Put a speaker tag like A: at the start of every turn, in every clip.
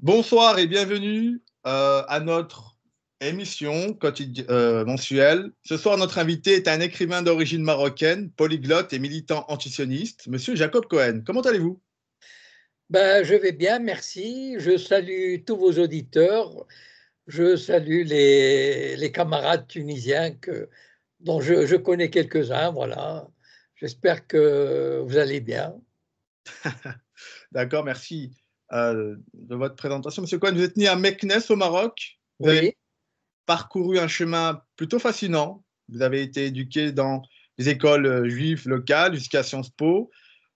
A: Bonsoir et bienvenue à notre émission mensuelle. Ce soir, notre invité est un écrivain d'origine marocaine, polyglotte et militant antisioniste, Monsieur Jacob Cohen. Comment allez-vous?
B: Ben, je vais bien, merci. Je salue tous vos auditeurs. Je salue les camarades tunisiens dont je connais quelques-uns. Voilà. J'espère que vous allez bien.
A: D'accord, merci de votre présentation. Monsieur Cohen, vous êtes né à Meknès au Maroc. Vous avez
B: Oui,
A: parcouru un chemin plutôt fascinant. Vous avez été éduqué dans les écoles juives locales jusqu'à Sciences Po.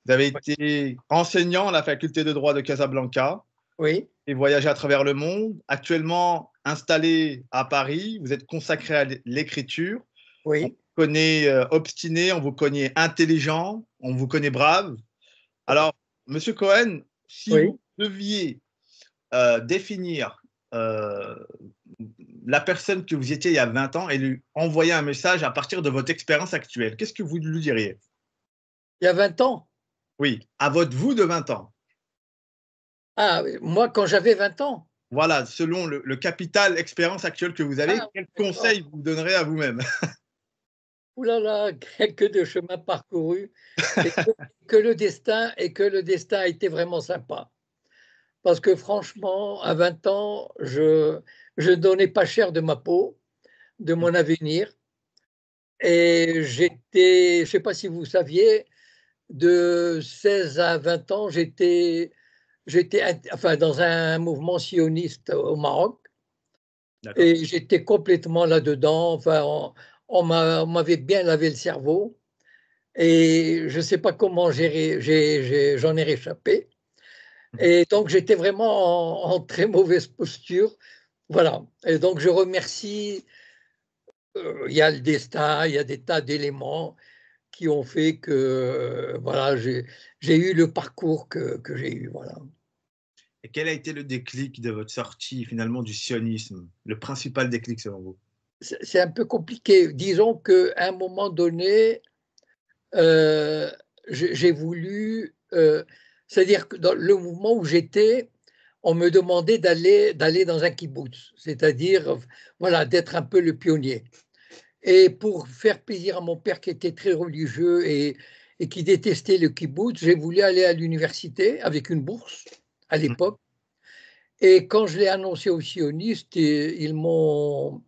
A: Vous avez été enseignant à la faculté de droit de Casablanca
B: oui,
A: et voyagé à travers le monde. Actuellement installé à Paris, vous êtes consacré à l'écriture. On vous
B: oui,
A: connaît obstiné, on vous connaît intelligent, on vous connaît brave. Alors, Monsieur Cohen, si vous
B: oui.
A: deviez définir euh, la personne que vous étiez il y a 20 ans et lui envoyer un message à partir de votre expérience actuelle, qu'est-ce que vous lui diriez?
B: Il y a 20 ans.
A: Oui, à votre vous de 20 ans.
B: Ah, oui, moi, quand j'avais 20 ans.
A: Voilà, selon le capital expérience actuelle que vous avez,
B: Ah,
A: quel
B: d'accord.
A: conseil vous donnerez à vous-même?
B: Ouh là là, que de chemin parcouru et que le destin a été vraiment sympa. Parce que franchement, à 20 ans, je donnais pas cher de ma peau, de mon avenir. Et j'étais, je ne sais pas si vous saviez, de 16 à 20 ans, enfin, dans un mouvement sioniste au Maroc.
A: D'accord.
B: Et j'étais complètement là-dedans. Enfin, on m'avait bien lavé le cerveau. Et je ne sais pas comment j'en ai réchappé. Et donc, j'étais vraiment en très mauvaise posture. Voilà. Et donc, je remercie. Il y a le destin, il y a des tas d'éléments qui ont fait que voilà, j'ai eu le parcours que j'ai eu. Voilà.
A: Et quel a été le déclic de votre sortie finalement du sionisme? Le principal déclic selon vous?
B: C'est un peu compliqué. Disons qu'à un moment donné, euh, j'ai voulu, c'est-à-dire que dans le mouvement où j'étais, on me demandait d'aller dans un kibbutz, c'est-à-dire voilà, d'être un peu le pionnier. Et pour faire plaisir à mon père qui était très religieux et qui détestait le kibbutz, j'ai voulu aller à l'université avec une bourse à l'époque. Et quand je l'ai annoncé aux sionistes, ils ont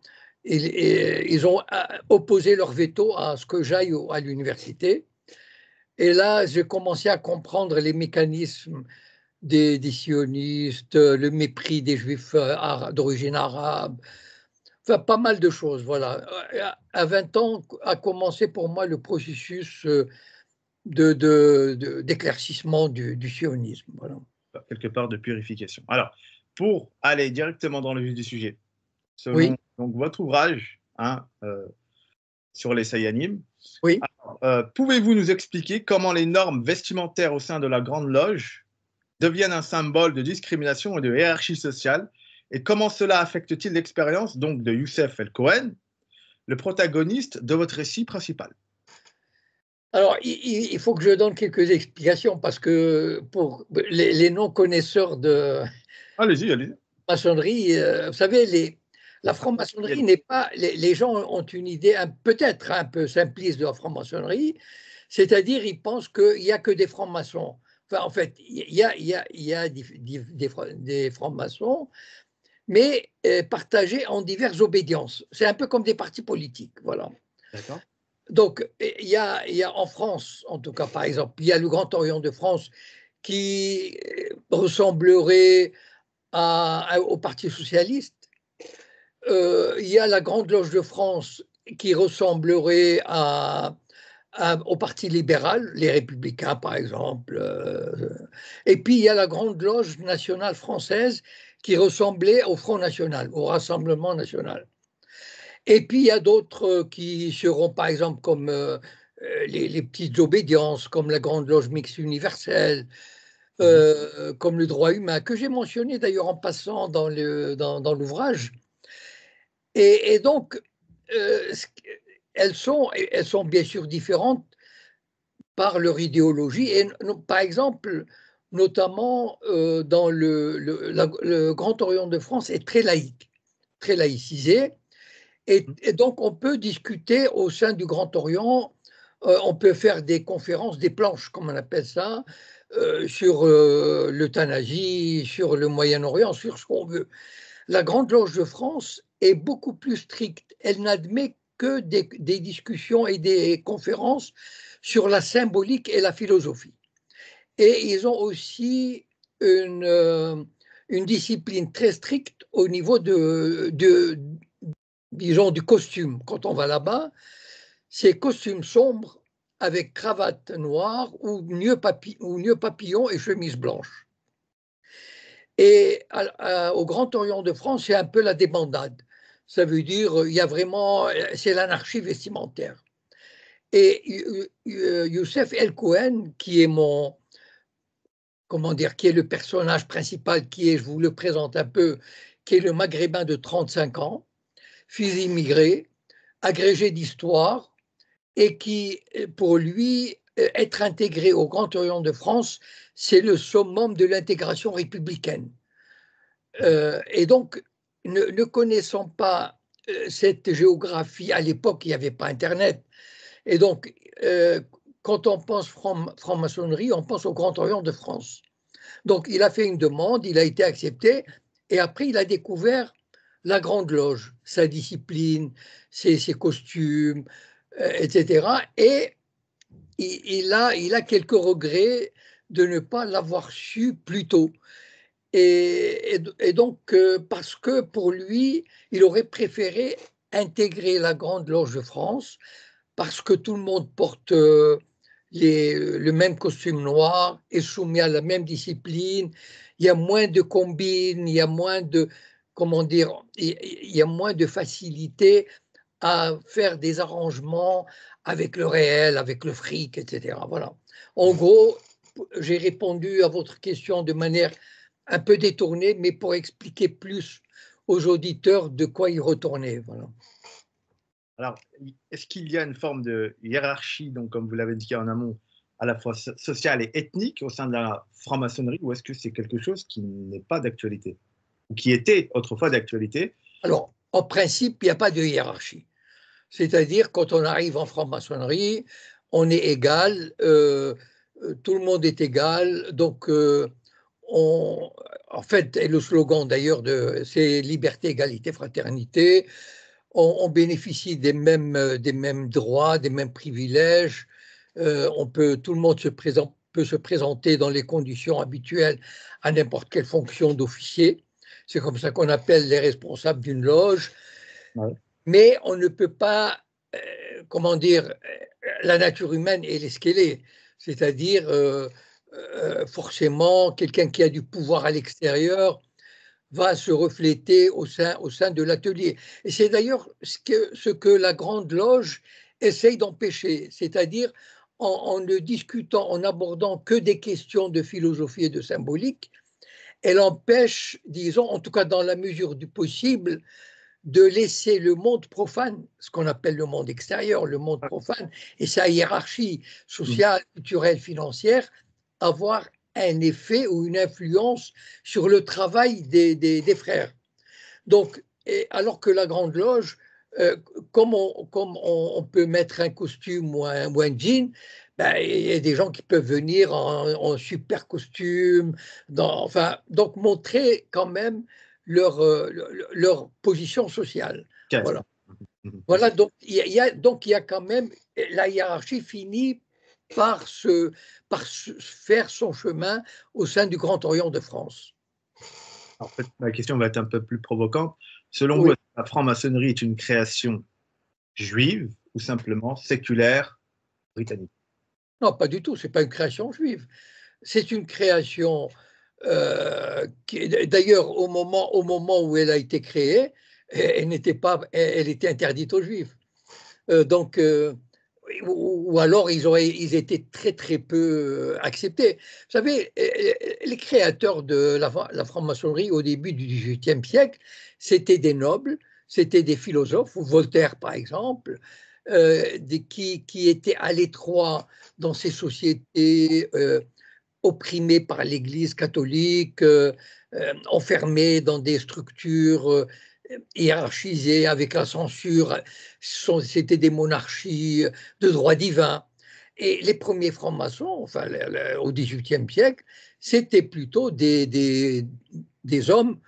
B: opposé leur veto à ce que j'aille à l'université. Et là, j'ai commencé à comprendre les mécanismes des sionistes, le mépris des juifs d'origine arabe, enfin pas mal de choses. Voilà. À 20 ans a commencé pour moi le processus d'éclaircissement du sionisme. Voilà.
A: Quelque part de purification. Alors, pour aller directement dans le vif du sujet, selon
B: Oui,
A: donc, votre ouvrage sur les Sayanim,
B: oui.
A: pouvez-vous nous expliquer comment les normes vestimentaires au sein de la Grande Loge deviennent un symbole de discrimination et de hiérarchie sociale et comment cela affecte-t-il l'expérience donc de Youssef El Cohen, le protagoniste de votre récit principal?
B: Alors, il faut que je donne quelques explications parce que pour les non-connaisseurs de
A: Allez-y, allez-y.
B: maçonnerie, vous savez, la franc-maçonnerie n'est pas. Les gens ont une idée peut-être un peu simpliste de la franc-maçonnerie, c'est-à-dire ils pensent qu'il n'y a que des francs-maçons. Enfin, en fait, il y a des francs-maçons, mais partagés en diverses obédiences. C'est un peu comme des partis politiques. Voilà.
A: D'accord.
B: Donc, il y a en France, en tout cas, par exemple, il y a le Grand Orient de France qui ressemblerait au Parti socialiste. Il y a la Grande Loge de France qui ressemblerait au Parti libéral, les Républicains, par exemple. Et puis, il y a la Grande Loge nationale française qui ressemblait au Front National, au Rassemblement national. Et puis, il y a d'autres qui seront, par exemple, comme les petites obédiences, comme la Grande Loge mixte universelle,
A: Mhm.
B: comme le droit humain, que j'ai mentionné d'ailleurs en passant dans l'ouvrage. Et donc, euh, elles sont bien sûr différentes par leur idéologie. Et par exemple, notamment dans le Grand Orient de France est très laïque, très laïcisé. Et donc, on peut discuter au sein du Grand Orient, on peut faire des conférences, des planches, comme on appelle ça, sur l'euthanasie, sur le Moyen-Orient, sur ce qu'on veut. La Grande Loge de France est beaucoup plus stricte. Elle n'admet que des discussions et des conférences sur la symbolique et la philosophie. Et ils ont aussi une discipline très stricte au niveau disons, du costume. Quand on va là-bas, c'est costume sombre avec cravate noire ou nœud papillon et chemise blanche. Et au Grand Orient de France, c'est un peu la débandade. Ça veut dire, il y a vraiment, c'est l'anarchie vestimentaire. Et Youssef El Kohen, qui est qui est le personnage principal, je vous le présente un peu, qui est le Maghrébin de 35 ans, fils immigré, agrégé d'histoire, et qui, pour lui, être intégré au Grand Orient de France, c'est le summum de l'intégration républicaine. Et donc, ne connaissant pas cette géographie, à l'époque, il n'y avait pas Internet, et donc, quand on pense franc-maçonnerie, on pense au Grand Orient de France. Donc, il a fait une demande, il a été accepté, et après, il a découvert la Grande Loge, sa discipline, ses costumes, etc. Et il a quelques regrets de ne pas l'avoir su plus tôt. Et donc, parce que pour lui, il aurait préféré intégrer la Grande Loge de France, parce que tout le monde porte le même costume noir, est soumis à la même discipline, il y a moins de combines, il y a moins de, comment dire, il y a moins de facilité à faire des arrangements avec le réel, avec le fric, etc. Voilà. En gros, j'ai répondu à votre question de manière un peu détournée, mais pour expliquer plus aux auditeurs de quoi y retourner. Voilà.
A: Alors, est-ce qu'il y a une forme de hiérarchie, donc comme vous l'avez dit en amont, à la fois sociale et ethnique au sein de la franc-maçonnerie, ou est-ce que c'est quelque chose qui n'est pas d'actualité, ou qui était autrefois d'actualité?
B: Alors, en principe, il n'y a pas de hiérarchie. C'est-à-dire, quand on arrive en franc-maçonnerie, on est égal, tout le monde est égal, donc en fait, et le slogan d'ailleurs, c'est liberté, égalité, fraternité. On bénéficie des mêmes droits, des mêmes privilèges. Tout le monde peut se présenter dans les conditions habituelles à n'importe quelle fonction d'officier. C'est comme ça qu'on appelle les responsables d'une loge. Ouais. Mais on ne peut pas, comment dire, la nature humaine est ce qu'elle est. C'est-à-dire, forcément, quelqu'un qui a du pouvoir à l'extérieur va se refléter au sein de l'atelier. Et c'est d'ailleurs ce que la Grande Loge essaye d'empêcher, c'est-à-dire en ne discutant, en abordant que des questions de philosophie et de symbolique, elle empêche, disons, en tout cas dans la mesure du possible, de laisser le monde profane, ce qu'on appelle le monde extérieur, le monde profane, et sa hiérarchie sociale, culturelle, financière, avoir un effet ou une influence sur le travail des frères. Donc, alors que la Grande Loge, comme on peut mettre un costume ou un jean, ben, il y a des gens qui peuvent venir en super costume, enfin, donc montrer quand même leur position sociale. Voilà. Voilà, donc il y a quand même, la hiérarchie finit par faire son chemin au sein du Grand Orient de France.
A: En fait, ma question va être un peu plus provocante. Selon vous, la franc-maçonnerie est une création juive ou simplement séculaire britannique?
B: Non, pas du tout, ce n'est pas une création juive. C'est une création qui, d'ailleurs, au moment où elle a été créée, elle était interdite aux juifs. Donc, ou alors ils étaient très très peu acceptés. Vous savez, les créateurs de la franc-maçonnerie au début du XVIIIe siècle, c'était des nobles, c'était des philosophes, Voltaire par exemple, qui étaient à l'étroit dans ces sociétés opprimés par l'Église catholique, enfermés dans des structures hiérarchisées avec la censure. C'était des monarchies de droit divin. Et les premiers francs-maçons, enfin, au XVIIIe siècle, c'était plutôt des hommes,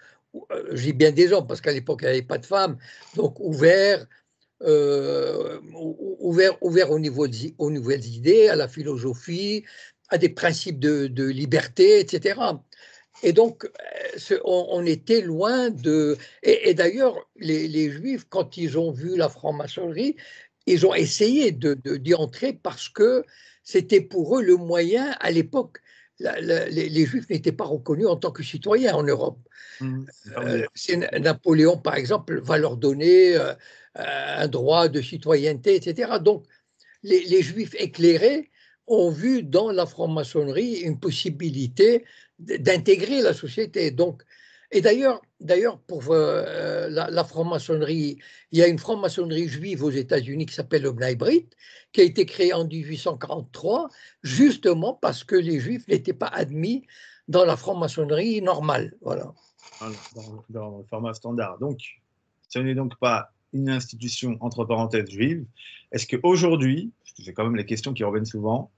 B: je dis bien des hommes, parce qu'à l'époque, il n'y avait pas de femmes, donc ouverts aux nouvelles idées, à la philosophie, à des principes de liberté, etc. Et donc, on était loin de... Et d'ailleurs, les Juifs, quand ils ont vu la franc-maçonnerie, ils ont essayé d'y entrer parce que c'était pour eux le moyen, à l'époque, les Juifs n'étaient pas reconnus en tant que citoyens en Europe. Napoléon, par exemple, va leur donner un droit de citoyenneté, etc. Donc, les Juifs éclairés ont vu dans la franc-maçonnerie une possibilité d'intégrer la société. Donc, et d'ailleurs, pour la franc-maçonnerie, il y a une franc-maçonnerie juive aux États-Unis qui s'appelle le B'nai B'rith, qui a été créée en 1843, justement parce que les Juifs n'étaient pas admis dans la franc-maçonnerie normale. Voilà.
A: Dans le format standard. Donc, ce n'est donc pas une institution, entre parenthèses, juive. Est-ce qu'aujourd'hui, c'est quand même les questions qui reviennent souvent,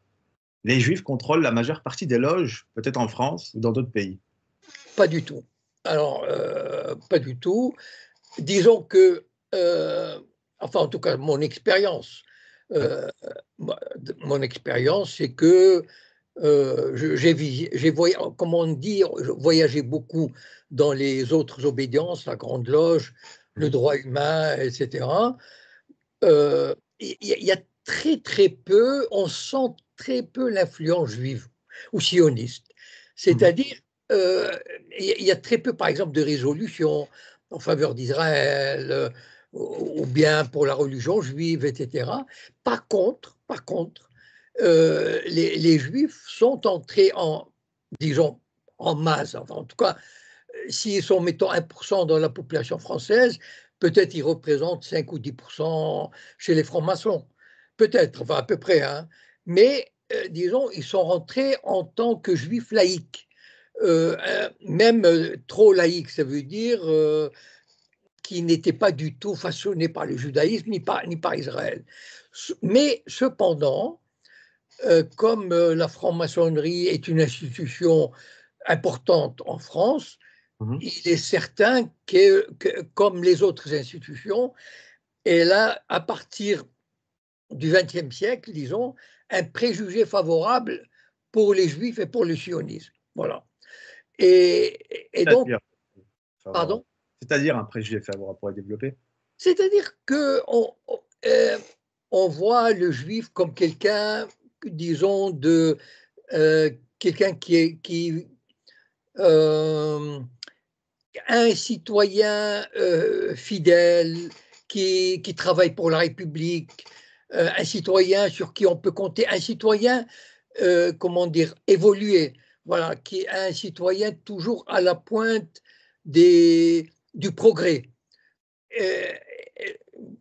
A: les Juifs contrôlent la majeure partie des loges, peut-être en France ou dans d'autres pays?
B: Pas du tout. Alors, pas du tout. Disons que, enfin, en tout cas, mon expérience, c'est que comme on dit, voyagé beaucoup dans les autres obédiences, la Grande Loge, le droit humain, etc. Il y a très très peu, on sent très peu l'influence juive ou sioniste. C'est-à-dire, il y a très peu, par exemple, de résolutions en faveur d'Israël ou bien pour la religion juive, etc. Par contre, les Juifs sont entrés disons, en masse. Enfin, en tout cas, s'ils sont, mettons, 1% dans la population française, peut-être ils représentent 5 ou 10% chez les francs-maçons. Peut-être, enfin à peu près. Hein. Mais, disons, ils sont rentrés en tant que juifs laïcs. Même trop laïcs, ça veut dire qui n'étaient pas du tout façonnés par le judaïsme ni par Israël. Mais cependant, comme la franc-maçonnerie est une institution importante en France, il est certain que, comme les autres institutions, elle a, à partir du XXe siècle, disons, un préjugé favorable pour les Juifs et pour le sionisme. Voilà. Et donc, pardon?
A: C'est-à-dire un préjugé favorable pour développer?
B: C'est-à-dire qu'on on voit le Juif comme quelqu'un, disons, quelqu'un un citoyen fidèle qui travaille pour la République, un citoyen sur qui on peut compter, un citoyen, comment dire, évolué, voilà, qui est un citoyen toujours à la pointe du progrès,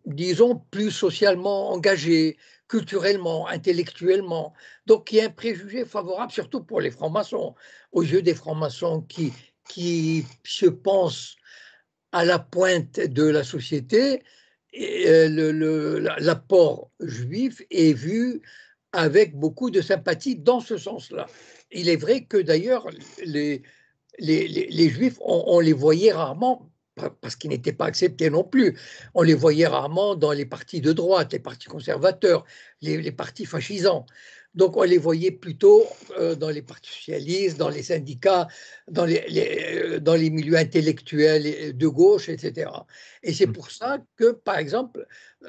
B: disons plus socialement engagé, culturellement, intellectuellement. Donc, il y a un préjugé favorable, surtout pour les francs-maçons, aux yeux des francs-maçons qui se pensent à la pointe de la société. L'apport juif est vu avec beaucoup de sympathie dans ce sens-là. Il est vrai que d'ailleurs, les Juifs, on les voyait rarement, parce qu'ils n'étaient pas acceptés non plus, on les voyait rarement dans les partis de droite, les partis conservateurs, les partis fascisants. Donc on les voyait plutôt dans les partis socialistes, dans les syndicats, dans les milieux intellectuels de gauche, etc. Et c'est pour ça que, par exemple,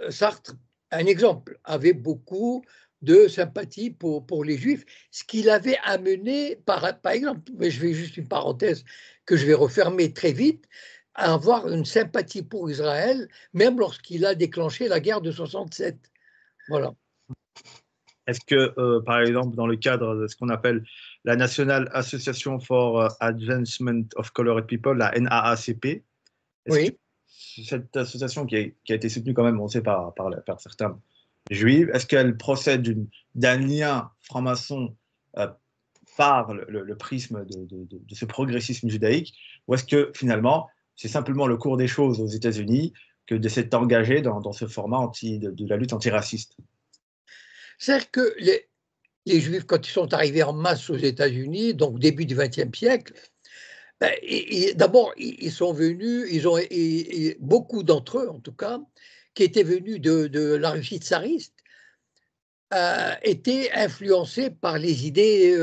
B: Sartre, un exemple, avait beaucoup de sympathie pour les Juifs, ce qui l'avait amené, par exemple, mais je vais juste une parenthèse que je vais refermer très vite, à avoir une sympathie pour Israël, même lorsqu'il a déclenché la guerre de 67. Voilà.
A: Est-ce que, par exemple, dans le cadre de ce qu'on appelle la National Association for Advancement of Colored People, la NAACP, est-ce que cette association qui a été soutenue quand même, on sait, par certains juifs, est-ce qu'elle procède d'un lien franc-maçon par le prisme de ce progressisme judaïque, ou est-ce que finalement, c'est simplement le cours des choses aux États-Unis que de s'être engagé dans ce format de la lutte antiraciste?
B: C'est-à-dire que les Juifs, quand ils sont arrivés en masse aux États-Unis, donc début du XXe siècle, ben, d'abord, ils sont venus, beaucoup d'entre eux, en tout cas, qui étaient venus de la Russie tsariste, étaient influencés par les idées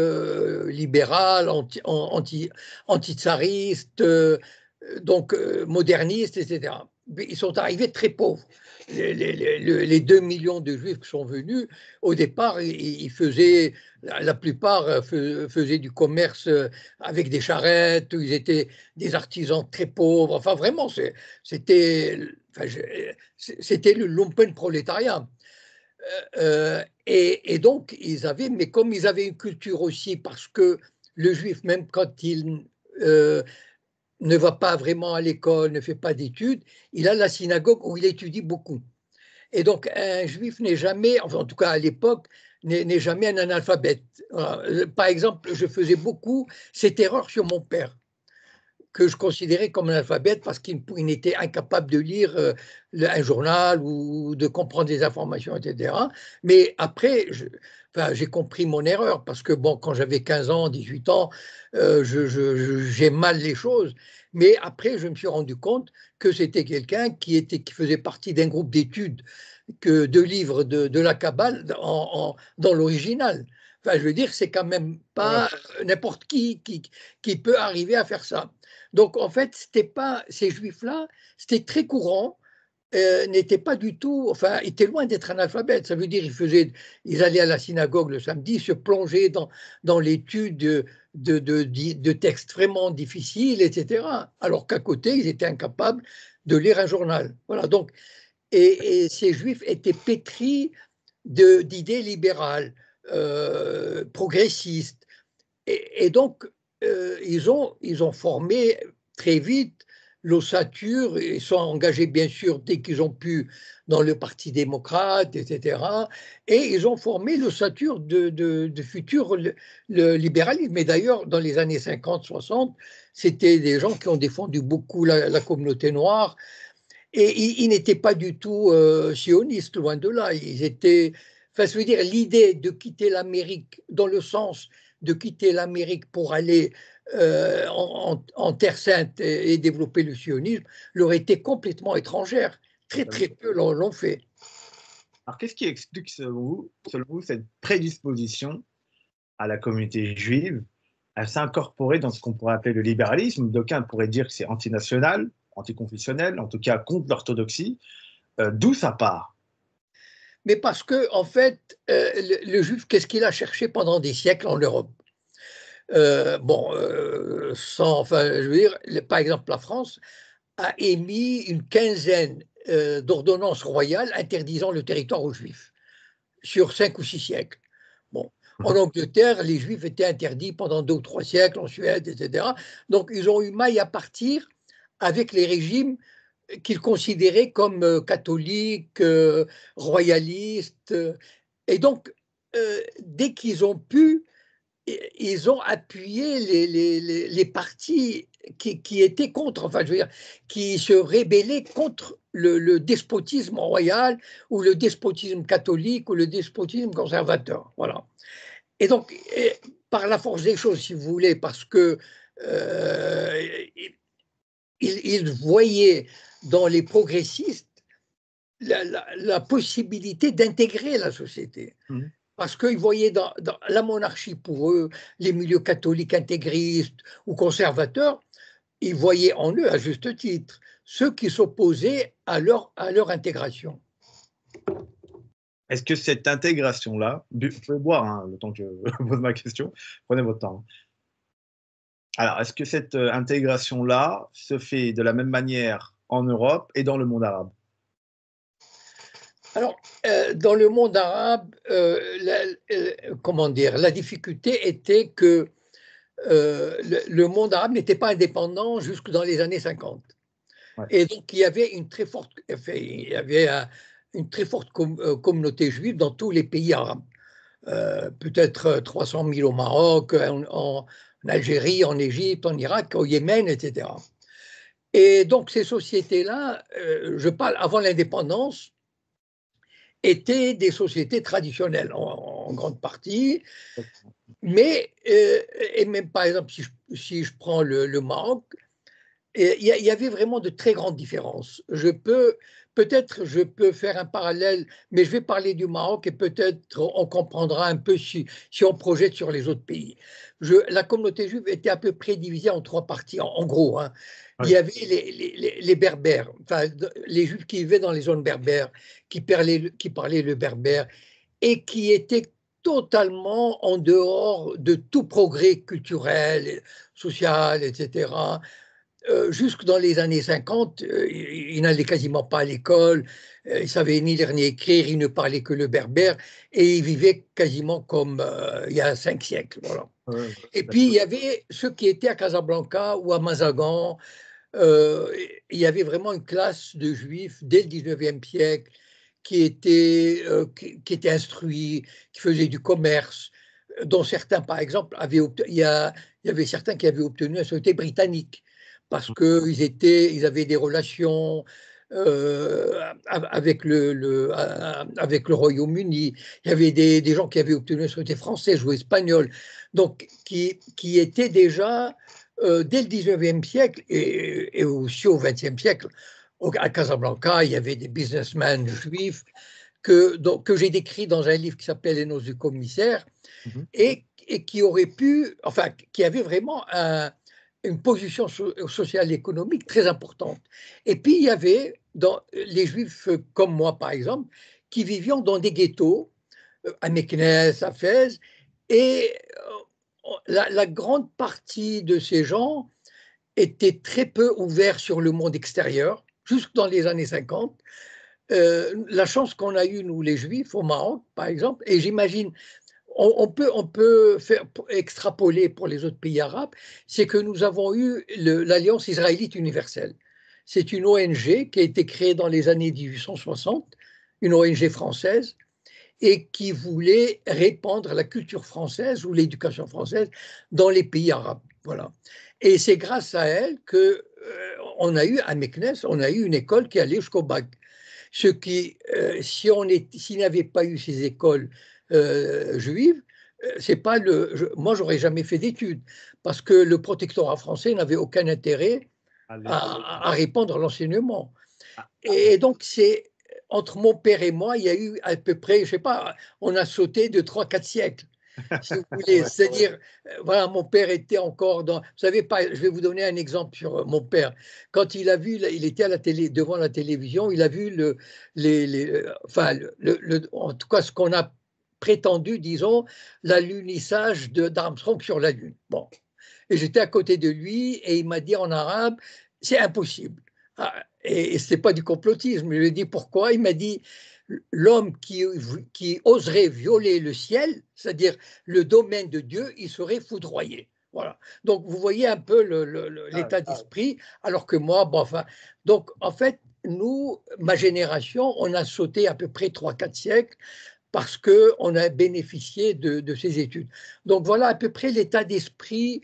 B: libérales, anti-tsaristes, donc modernistes, etc. Mais ils sont arrivés très pauvres. Les 2 millions de Juifs qui sont venus, au départ, la plupart faisaient du commerce avec des charrettes, ils étaient des artisans très pauvres. Enfin, vraiment, c'était le lumpenprolétariat. Et donc, mais comme ils avaient une culture aussi, parce que le juif, même quand il ne va pas vraiment à l'école, ne fait pas d'études, il a la synagogue où il étudie beaucoup. Et donc, un juif n'est jamais, enfin, en tout cas à l'époque, n'est jamais un analphabète. Voilà. Par exemple, je faisais beaucoup cette erreur sur mon père, que je considérais comme un alphabète parce qu'il n'était incapable de lire un journal ou de comprendre des informations, etc. Mais après, j'ai compris mon erreur parce que, bon, quand j'avais 15 ans, 18 ans, j'ai mal les choses. Mais après, je me suis rendu compte que c'était quelqu'un qui faisait partie d'un groupe d'études de livres de la Kabbale dans l'original. Enfin, je veux dire, c'est quand même pas n'importe qui peut arriver à faire ça. Donc, en fait, c'était pas ces juifs-là, c'était très courant, n'étaient pas du tout, enfin, étaient loin d'être analphabètes. Ça veut dire ils allaient à la synagogue le samedi, se plonger dans l'étude de textes vraiment difficiles, etc. Alors qu'à côté, ils étaient incapables de lire un journal. Voilà. Donc, et ces juifs étaient pétris d'idées libérales, progressistes. Et donc, ils ont formé très vite l'ossature, ils sont engagés bien sûr dès qu'ils ont pu dans le Parti démocrate, etc. Et ils ont formé l'ossature de futur le libéralisme. Et d'ailleurs, dans les années 50-60, c'était des gens qui ont défendu beaucoup la communauté noire. Et ils n'étaient pas du tout sionistes, loin de là. Ils étaient, enfin, ça veut dire l'idée de quitter l'Amérique dans le sens de quitter l'Amérique pour aller en Terre Sainte et développer le sionisme leur était complètement étrangère. Très très peu l'ont fait.
A: Alors, qu'est-ce qui explique, selon vous, cette prédisposition à la communauté juive à s'incorporer dans ce qu'on pourrait appeler le libéralisme? D'aucuns pourraient dire que c'est antinational, anticonfessionnel, en tout cas contre l'orthodoxie. D'où ça part?
B: Mais parce que, en fait, le juif, qu'est-ce qu'il a cherché pendant des siècles en Europe? Enfin, je veux dire, par exemple, la France a émis une quinzaine d'ordonnances royales interdisant le territoire aux Juifs sur 5 ou 6 siècles. Bon. En Angleterre, les Juifs étaient interdits pendant 2 ou 3 siècles, en Suède, etc. Donc, ils ont eu maille à partir avec les régimes qu'ils considéraient comme catholiques, royalistes. Et donc, dès qu'ils ont pu, ils ont appuyé les partis qui étaient contre, enfin, je veux dire, qui se rébellaient contre le despotisme royal ou le despotisme catholique ou le despotisme conservateur. Voilà. Et donc, par la force des choses, si vous voulez, parce que ils voyaient dans les progressistes la possibilité d'intégrer la société. Mmh. Parce qu'ils voyaient dans la monarchie, pour eux, les milieux catholiques intégristes ou conservateurs, ils voyaient en eux, à juste titre, ceux qui s'opposaient à leur intégration.
A: Est-ce que cette intégration-là, vous pouvez boire hein, le temps que je pose ma question, prenez votre temps. Alors, est-ce que cette intégration-là se fait de la même manière en Europe et dans le monde arabe?
B: Alors, dans le monde arabe, comment dire, la difficulté était que le monde arabe n'était pas indépendant jusque dans les années 50. Ouais. Et donc, il y avait une très forte, communauté juive dans tous les pays arabes. peut-être 300 000 au Maroc, en Algérie, en Égypte, en Irak, au Yémen, etc. Et donc ces sociétés-là, je parle avant l'indépendance, étaient des sociétés traditionnelles en grande partie, mais et même par exemple si je prends le Maroc, il y avait vraiment de très grandes différences. Peut-être je peux faire un parallèle, mais je vais parler du Maroc et peut-être on comprendra un peu si on projette sur les autres pays. La communauté juive était à peu près divisée en trois parties, en gros. Hein. Il y avait les Berbères, enfin, les Juifs qui vivaient dans les zones berbères, qui parlaient le berbère et qui étaient totalement en dehors de tout progrès culturel, social, etc. Jusque dans les années 50, il n'allait quasiment pas à l'école, il ne savait ni lire ni écrire, il ne parlait que le berbère, et il vivait quasiment comme il y a 5 siècles. Voilà. Et puis, il y avait ceux qui étaient à Casablanca ou à Mazagan. Il y avait vraiment une classe de juifs dès le 19e siècle qui étaient instruits, qui faisaient du commerce, dont certains, par exemple, il y avait certains qui avaient obtenu la nationalité britannique parce qu'ils avaient des relations avec avec le Royaume-Uni. Il y avait des gens qui avaient obtenu la nationalité française ou espagnole, donc qui étaient déjà, dès le 19e siècle et aussi au 20e siècle, à Casablanca, il y avait des businessmen juifs que j'ai décrit dans un livre qui s'appelle Les Noces du commissaire, et qui auraient pu, enfin, qui avaient vraiment une position sociale et économique très importante. Et puis, il y avait les Juifs comme moi, par exemple, qui vivions dans des ghettos, à Meknès, à Fès, et la grande partie de ces gens étaient très peu ouverts sur le monde extérieur, jusque dans les années 50. La chance qu'on a eue, nous, les Juifs, au Maroc, par exemple, et j'imagine on peut faire extrapoler pour les autres pays arabes, c'est que nous avons eu l'Alliance israélite universelle. C'est une ONG qui a été créée dans les années 1860, une ONG française, et qui voulait répandre la culture française ou l'éducation française dans les pays arabes. Voilà. Et c'est grâce à elle que on a eu à Meknès, on a eu une école qui allait jusqu'au bac. Ce qui, s'il n'y avait pas eu ces écoles juives, c'est pas moi, j'aurais jamais fait d'études parce que le protectorat français n'avait aucun intérêt à répandre l'enseignement. Et donc, c'est entre mon père et moi, il y a eu à peu près, je sais pas, on a sauté de 3-4 siècles. Si vous voulez, c'est-à-dire, voilà, mon père était encore dans. Vous savez pas, je vais vous donner un exemple sur mon père. Quand il a vu, il était à la télé, devant la télévision, il a vu enfin, en tout cas, ce qu'on a prétendu, disons, l'alunissage d'Armstrong sur la Lune. Bon, et j'étais à côté de lui et il m'a dit en arabe, c'est impossible. Ah, et ce n'est pas du complotisme. Je lui ai dit pourquoi. Il m'a dit l'homme qui oserait violer le ciel, c'est-à-dire le domaine de Dieu, il serait foudroyé. Voilà. Donc vous voyez un peu l'état d'esprit, alors que moi, bon, enfin, donc en fait, nous, ma génération, on a sauté à peu près 3-4 siècles parce qu'on a bénéficié de ces études. Donc voilà à peu près l'état d'esprit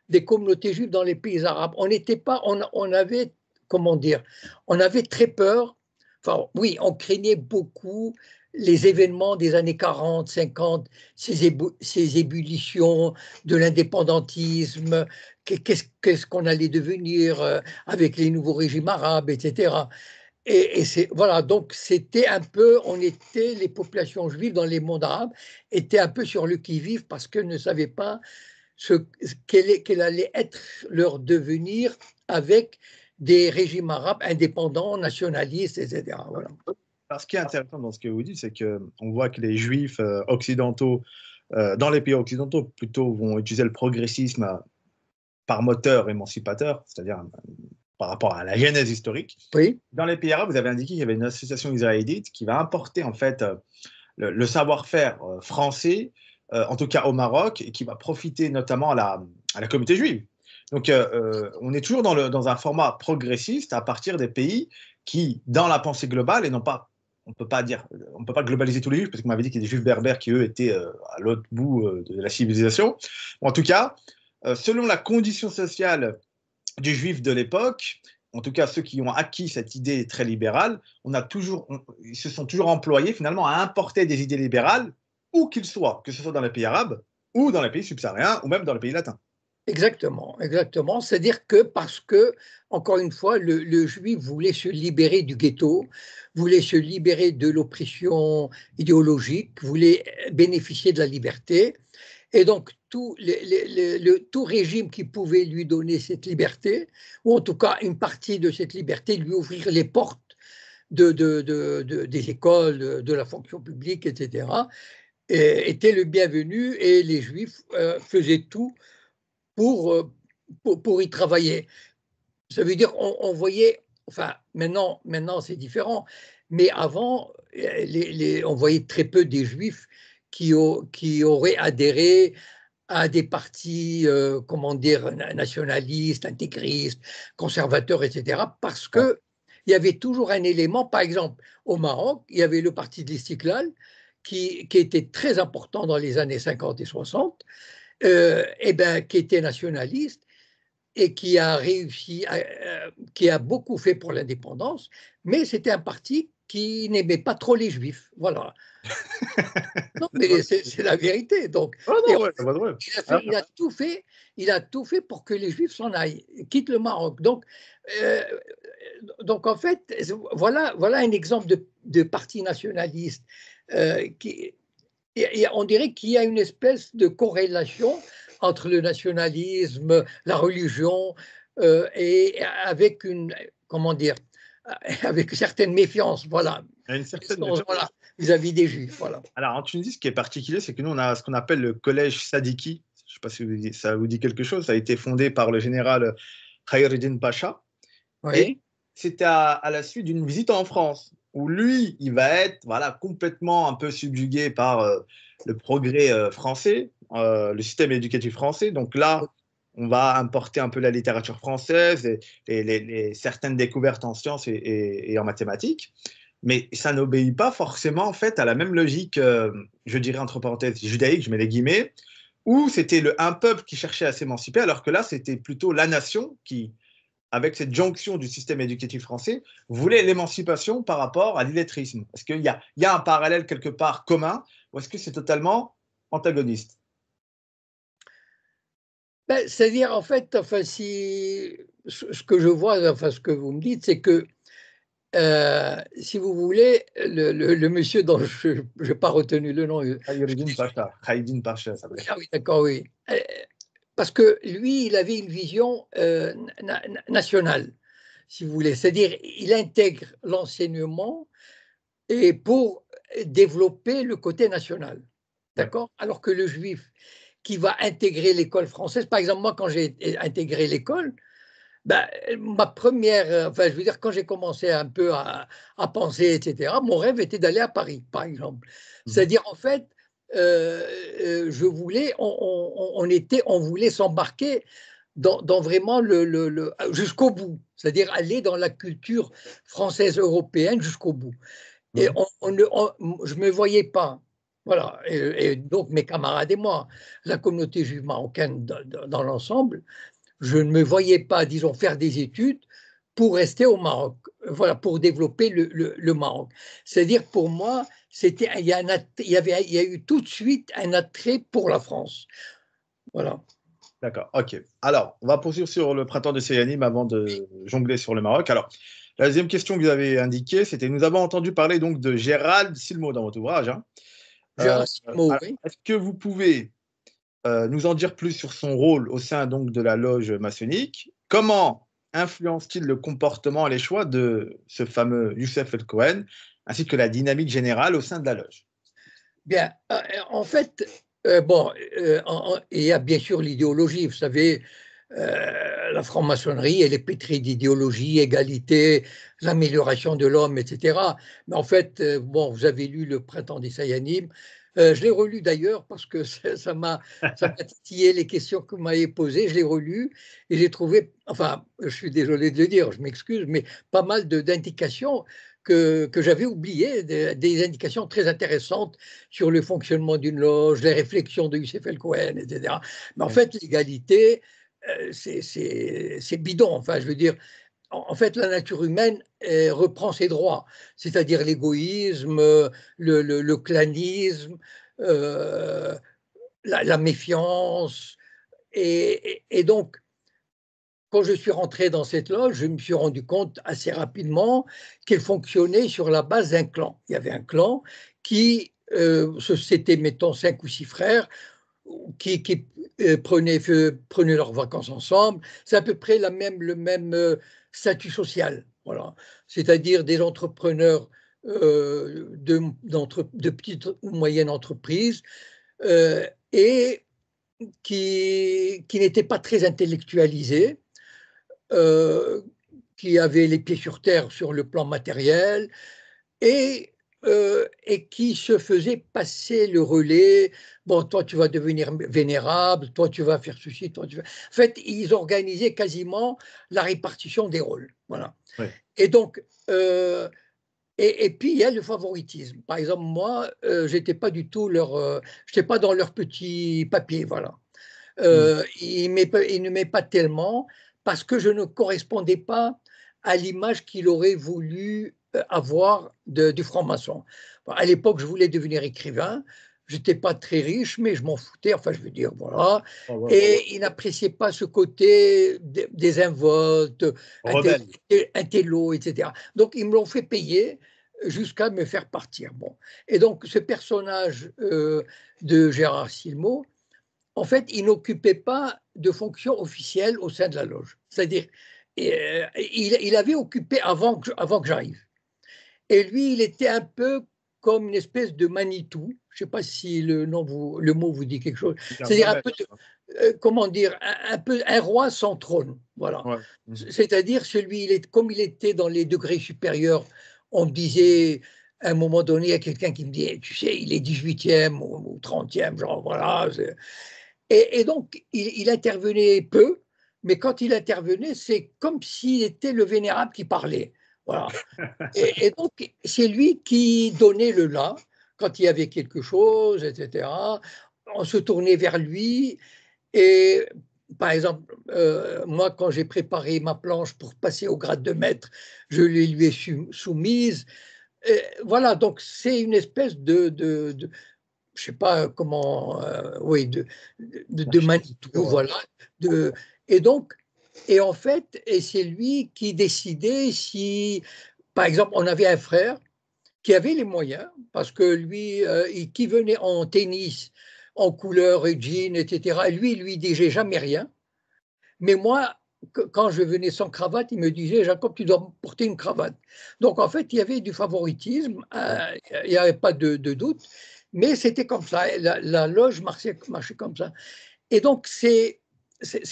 B: des communautés juives dans les pays arabes. On n'était pas, on avait, comment dire, on avait très peur. Enfin, oui, on craignait beaucoup les événements des années 40, 50, ces ébullitions de l'indépendantisme, qu'est-ce qu'on allait devenir avec les nouveaux régimes arabes, etc. Et voilà, donc c'était un peu, les populations juives dans les mondes arabes étaient un peu sur le qui-vive parce qu'elles ne savaient pas quel allait être leur devenir avec des régimes arabes indépendants, nationalistes, etc. Voilà.
A: Alors, ce qui est intéressant dans ce que vous dites, c'est qu'on voit que les juifs occidentaux, dans les pays occidentaux, plutôt vont utiliser le progressisme par moteur émancipateur, c'est-à-dire par rapport à la genèse historique.
B: Oui.
A: Dans les pays arabes, vous avez indiqué qu'il y avait une association israélite qui va importer en fait le savoir-faire français, en tout cas au Maroc, et qui va profiter notamment à la communauté juive. Donc, on est toujours dans un format progressiste à partir des pays qui, dans la pensée globale, et non pas on peut pas dire, on peut pas globaliser tous les juifs parce qu'on m'avait dit qu'il y a des juifs berbères qui eux étaient à l'autre bout de la civilisation. En tout cas, selon la condition sociale du juif de l'époque, en tout cas ceux qui ont acquis cette idée très libérale, ils se sont toujours employés finalement à importer des idées libérales, où qu'ils soient, que ce soit dans les pays arabes ou dans les pays subsahariens ou même dans les pays latins.
B: Exactement, exactement. C'est-à-dire que parce que, encore une fois, le juif voulait se libérer du ghetto, voulait se libérer de l'oppression idéologique, voulait bénéficier de la liberté. Et donc, tout régime qui pouvait lui donner cette liberté, ou en tout cas une partie de cette liberté, lui ouvrir les portes des écoles, de la fonction publique, etc., était le bienvenu et les Juifs faisaient tout pour y travailler. Ça veut dire on voyait, enfin maintenant c'est différent, mais avant, on voyait très peu des Juifs qui auraient adhéré à des partis, comment dire, nationalistes, intégristes, conservateurs, etc. Parce que il y avait toujours un élément, par exemple, au Maroc, il y avait le parti de l'Istiklal qui était très important dans les années 50 et 60, qui était nationaliste et qui a réussi, qui a beaucoup fait pour l'indépendance, mais c'était un parti qui n'aimait pas trop les Juifs. Voilà. Non, mais c'est la vérité. Donc, il a tout fait pour que les Juifs s'en aillent, quittent le Maroc. Euh, donc en fait, voilà un exemple de parti nationaliste et on dirait qu'il y a une espèce de corrélation entre le nationalisme, la religion, et avec comment dire, avec une certaine méfiance, voilà, voilà, vis-à-vis des Juifs, voilà.
A: Alors en Tunisie, ce qui est particulier, c'est que nous on a ce qu'on appelle le collège Sadiki. Je ne sais pas si ça vous dit quelque chose. Ça a été fondé par le général Khayreddin Pacha.
B: Oui.
A: Et c'était à la suite d'une visite en France, où lui, il va être voilà, complètement un peu subjugué par le progrès français, le système éducatif français. Donc là, on va importer un peu la littérature française et certaines découvertes en sciences et en mathématiques. Mais ça n'obéit pas forcément en fait à la même logique, je dirais entre parenthèses, judaïque, je mets les guillemets, où c'était un peuple qui cherchait à s'émanciper, alors que là, c'était plutôt la nation qui, avec cette jonction du système éducatif français, voulait l'émancipation par rapport à l'illettrisme. Est-ce qu'il y a un parallèle quelque part commun ou est-ce que c'est totalement antagoniste?
B: C'est-à-dire, en fait, enfin, ce que je vois, enfin, ce que vous me dites, c'est que, si vous voulez, le monsieur dont je n'ai pas retenu le nom.
A: Khaïdine Pacha, ça
B: Ah oui, d'accord, oui. Parce que lui, il avait une vision nationale, si vous voulez. C'est-à-dire, il intègre l'enseignement et pour développer le côté national. D'accord? Alors que le juif qui va intégrer l'école française, par exemple, moi, quand j'ai intégré l'école, ben, ma première, enfin, je veux dire, quand j'ai commencé un peu à penser, etc., mon rêve était d'aller à Paris, par exemple. C'est-à-dire, en fait, je voulais, on voulait s'embarquer dans vraiment jusqu'au bout, c'est-à-dire aller dans la culture française européenne jusqu'au bout. Et je ne me voyais pas. Voilà. Et donc, mes camarades et moi, la communauté juive marocaine dans l'ensemble, je ne me voyais pas, disons, faire des études pour rester au Maroc, voilà, pour développer le Maroc. C'est-à-dire, pour moi, il y a eu tout de suite un attrait pour la France. Voilà.
A: D'accord, ok. Alors, on va poursuivre sur le printemps de Séyanim avant de jongler sur le Maroc. Alors, la deuxième question que vous avez indiquée, c'était, nous avons entendu parler donc de Gérald Silmo dans votre ouvrage. Hein.
B: Gérald Silmo, oui.
A: Est-ce que vous pouvez nous en dire plus sur son rôle au sein donc de la loge maçonnique? Comment influence-t-il le comportement et les choix de ce fameux Youssef El Cohen, ainsi que la dynamique générale au sein de la loge?
B: Bien, en fait, il y a bien sûr l'idéologie. Vous savez, la franc-maçonnerie, elle est pétrie d'idéologie, égalité, l'amélioration de l'homme, etc. Mais en fait, bon, vous avez lu Le Printemps des Sayanim. Je l'ai relu d'ailleurs parce que ça m'a titillé les questions que vous m'avez posées. Je l'ai relu et j'ai trouvé, enfin, je suis désolé de le dire, je m'excuse, mais pas mal d'indications que j'avais oublié, des indications très intéressantes sur le fonctionnement d'une loge, les réflexions de Youssef El Cohen, etc. Mais en fait, l'égalité, c'est bidon. Enfin, je veux dire, en fait, la nature humaine reprend ses droits, c'est-à-dire l'égoïsme, le clanisme, euh, la méfiance. Et donc, quand je suis rentré dans cette loge, je me suis rendu compte assez rapidement qu'elle fonctionnait sur la base d'un clan. Il y avait un clan qui, c'était, mettons, 5 ou 6 frères qui prenaient leurs vacances ensemble. C'est à peu près le même statut social. Voilà. C'est-à-dire des entrepreneurs de petites ou moyennes entreprises et qui n'étaient pas très intellectualisés, euh, qui avaient les pieds sur terre sur le plan matériel et qui se faisaient passer le relais. Bon, toi, tu vas devenir vénérable, toi, tu vas faire ceci, toi, tu vas... En fait, ils organisaient quasiment la répartition des rôles. Voilà.
A: Ouais.
B: Et donc, et puis, il y a le favoritisme. Par exemple, moi, j'étais pas du tout j'étais pas dans leur petit papier, voilà. Il ne m'est pas tellement parce que je ne correspondais pas à l'image qu'il aurait voulu avoir du franc-maçon. Bon, à l'époque, je voulais devenir écrivain. Je n'étais pas très riche, mais je m'en foutais. Enfin, je veux dire, voilà.
A: Oh, ouais.
B: Et il n'appréciait pas ce côté désinvolte,
A: Rebelle.
B: intello, etc. Donc, ils me l'ont fait payer jusqu'à me faire partir. Bon. Et donc, ce personnage de Gérard Silmo, en fait, il n'occupait pas de fonction officielle au sein de la loge. C'est-à-dire, il avait occupé avant que j'arrive. Et lui, il était un peu comme une espèce de Manitou. Je ne sais pas si le mot vous dit quelque chose. C'est-à-dire un peu, comment dire, un peu un roi sans trône. Voilà.
A: Ouais.
B: C'est-à-dire, comme il était dans les degrés supérieurs, on me disait, à un moment donné, il y a quelqu'un qui me dit, tu sais, il est 18e ou 30e, genre, voilà. Et donc, il intervenait peu, mais quand il intervenait, c'est comme s'il était le vénérable qui parlait. Voilà. Et donc, c'est lui qui donnait le là quand il y avait quelque chose, etc. On se tournait vers lui. Et par exemple, moi, quand j'ai préparé ma planche pour passer au grade de maître, je lui ai soumise. Et voilà, donc c'est une espèce je sais pas comment, oui, de Manitou, voilà. Et donc, et en fait, et c'est lui qui décidait si, par exemple, on avait un frère qui avait les moyens, parce que lui, qui venait en tennis, en couleur et jean, etc. Et lui, il disait jamais rien. Mais moi, quand je venais sans cravate, il me disait, Jacob, tu dois porter une cravate. Donc, en fait, il y avait du favoritisme, il n'y avait pas de doute, mais c'était comme ça. La loge marchait comme ça. Et donc, c'est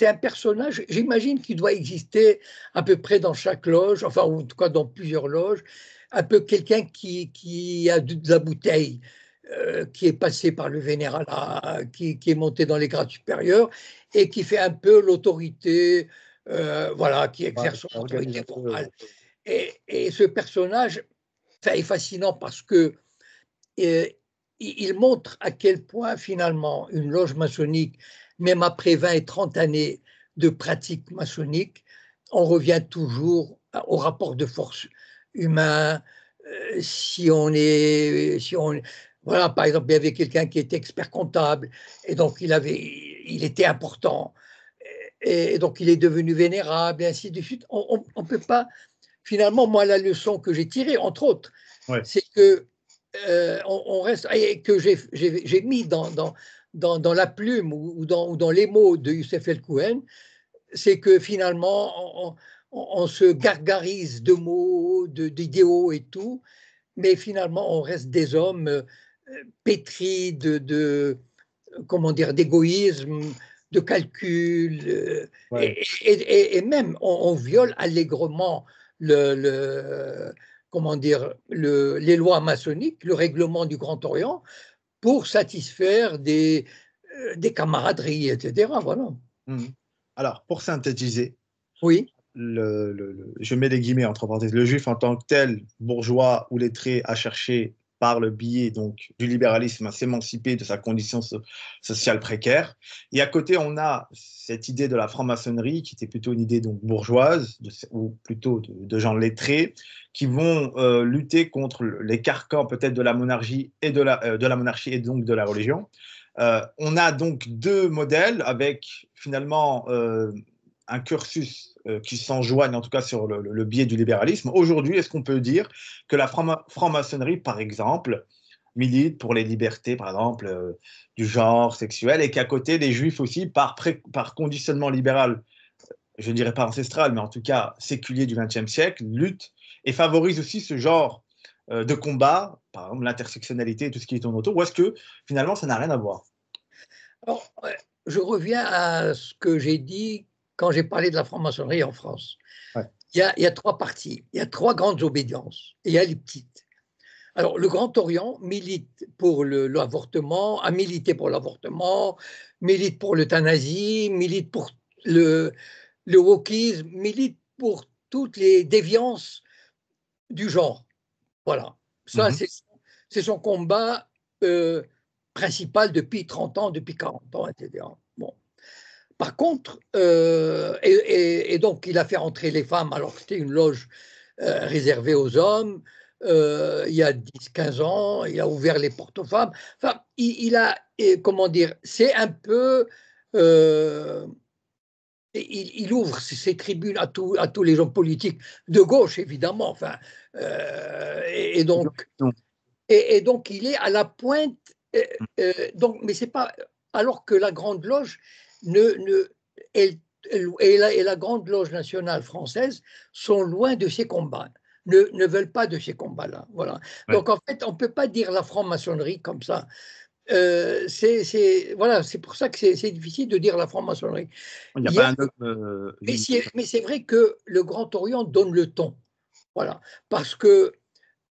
B: un personnage, j'imagine qu'il doit exister à peu près dans chaque loge, enfin, en tout cas dans plusieurs loges, un peu quelqu'un qui a de la bouteille, qui est passé par le vénéralat, qui est monté dans les grades supérieurs et qui fait un peu l'autorité, voilà, qui exerce son autorité morale. Et ce personnage, ça est fascinant parce que il montre à quel point finalement une loge maçonnique, même après 20 et 30 années de pratique maçonnique, on revient toujours au rapport de force humain. Voilà, par exemple, il y avait quelqu'un qui était expert comptable et donc il était important et donc il est devenu vénérable et ainsi de suite. On ne peut pas, finalement, moi, la leçon que j'ai tirée, entre autres, c'est que on reste, et que j'ai mis dans la plume ou dans les mots de Youssef El Kouen, c'est que finalement, on se gargarise de mots, d'idéaux et tout, mais finalement, on reste des hommes pétris comment dire, d'égoïsme, de calcul, et même on viole allègrement comment dire, les lois maçonniques, le règlement du Grand Orient, pour satisfaire des camaraderies, etc. Voilà.
A: Alors, pour synthétiser,
B: Oui.
A: je mets des guillemets entre parenthèses, le juif en tant que tel, bourgeois ou lettré, a cherché par le biais donc, du libéralisme à s'émanciper de sa condition sociale précaire. Et à côté, on a cette idée de la franc-maçonnerie qui était plutôt une idée donc, bourgeoise, ou plutôt de gens lettrés, qui vont lutter contre les carcans peut-être de la monarchie et de la monarchie et donc de la religion. On a donc deux modèles avec finalement un cursus qui s'enjoignent en tout cas sur le biais du libéralisme. Aujourd'hui, est-ce qu'on peut dire que la franc-maçonnerie, par exemple, milite pour les libertés, par exemple, du genre sexuel, et qu'à côté, les juifs aussi, par conditionnement libéral, je ne dirais pas ancestral, mais en tout cas séculier du XXe siècle, luttent et favorisent aussi ce genre de combat, par exemple l'intersectionnalité et tout ce qui tourne autour, ou est-ce que finalement ça n'a rien à voir?
B: Alors, je reviens à ce que j'ai dit quand j'ai parlé de la franc-maçonnerie en France.
A: Ouais.
B: Il y a trois parties, il y a trois grandes obédiences, et il y a les petites. Alors, le Grand Orient milite pour l'avortement, a milité pour l'avortement, milite pour l'euthanasie, milite pour le wokisme, milite pour toutes les déviances du genre. Voilà. Ça, c'est son combat principal depuis 30 ans, depuis 40 ans, etc. Bon. Par contre, et donc il a fait entrer les femmes alors que c'était une loge réservée aux hommes. Il y a 10-15 ans, il a ouvert les portes aux femmes. Enfin, il a, comment dire, c'est un peu. Il ouvre ses tribunes à tous les gens politiques de gauche, évidemment. Enfin, et donc, et donc, il est à la pointe. Donc, mais c'est pas. Alors que la Grande Loge elle, et la Grande Loge nationale française sont loin de ces combats, ne veulent pas de ces combats-là. Voilà.
A: Ouais.
B: Donc, en fait, on ne peut pas dire la franc-maçonnerie comme ça. Voilà, c'est pour ça que c'est difficile de dire la franc-maçonnerie.
A: Il n'y a pas un dogme.
B: Mais c'est vrai que le Grand Orient donne le ton. Voilà. Parce que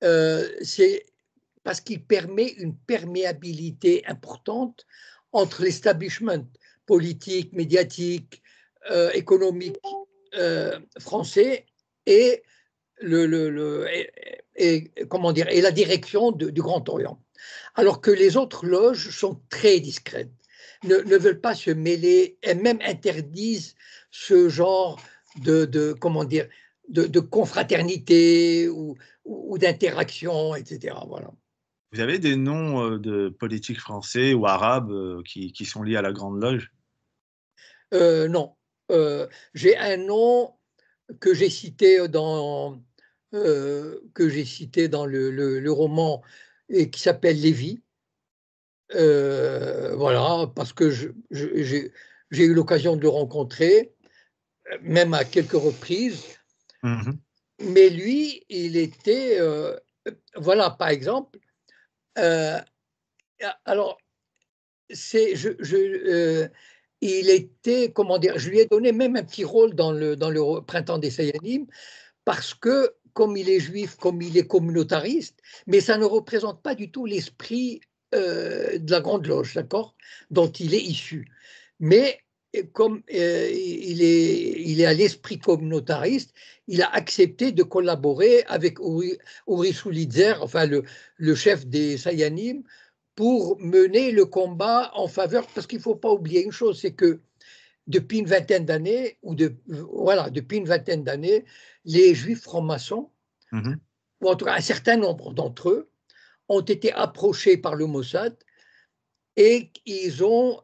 B: c'est parce qu'il permet une perméabilité importante entre l'establishment politique, médiatique, économique français et, comment dire, et la direction du Grand Orient. Alors que les autres loges sont très discrètes, ne veulent pas se mêler et même interdisent ce genre comment dire, de confraternité ou d'interaction, etc. Voilà.
A: Vous avez des noms de politiques français ou arabes qui sont liés à la Grande Loge?
B: Non. J'ai un nom que j'ai cité dans le roman et qui s'appelle Lévi. Voilà, parce que j'ai eu l'occasion de le rencontrer, même à quelques reprises. Mais lui, il était, voilà, par exemple, alors, il était, comment dire, je lui ai donné même un petit rôle dans le Printemps des Sayanim, parce que, comme il est juif, comme il est communautariste, mais ça ne représente pas du tout l'esprit de la Grande Loge, d'accord, dont il est issu. Mais comme il est à l'esprit communautariste, il a accepté de collaborer avec Uri Soulitzer, enfin le chef des Sayanim, pour mener le combat en faveur, parce qu'il ne faut pas oublier une chose, c'est que depuis une vingtaine d'années, voilà, depuis une vingtaine d'années, les juifs francs-maçons, ou en tout cas un certain nombre d'entre eux, ont été approchés par le Mossad et ils ont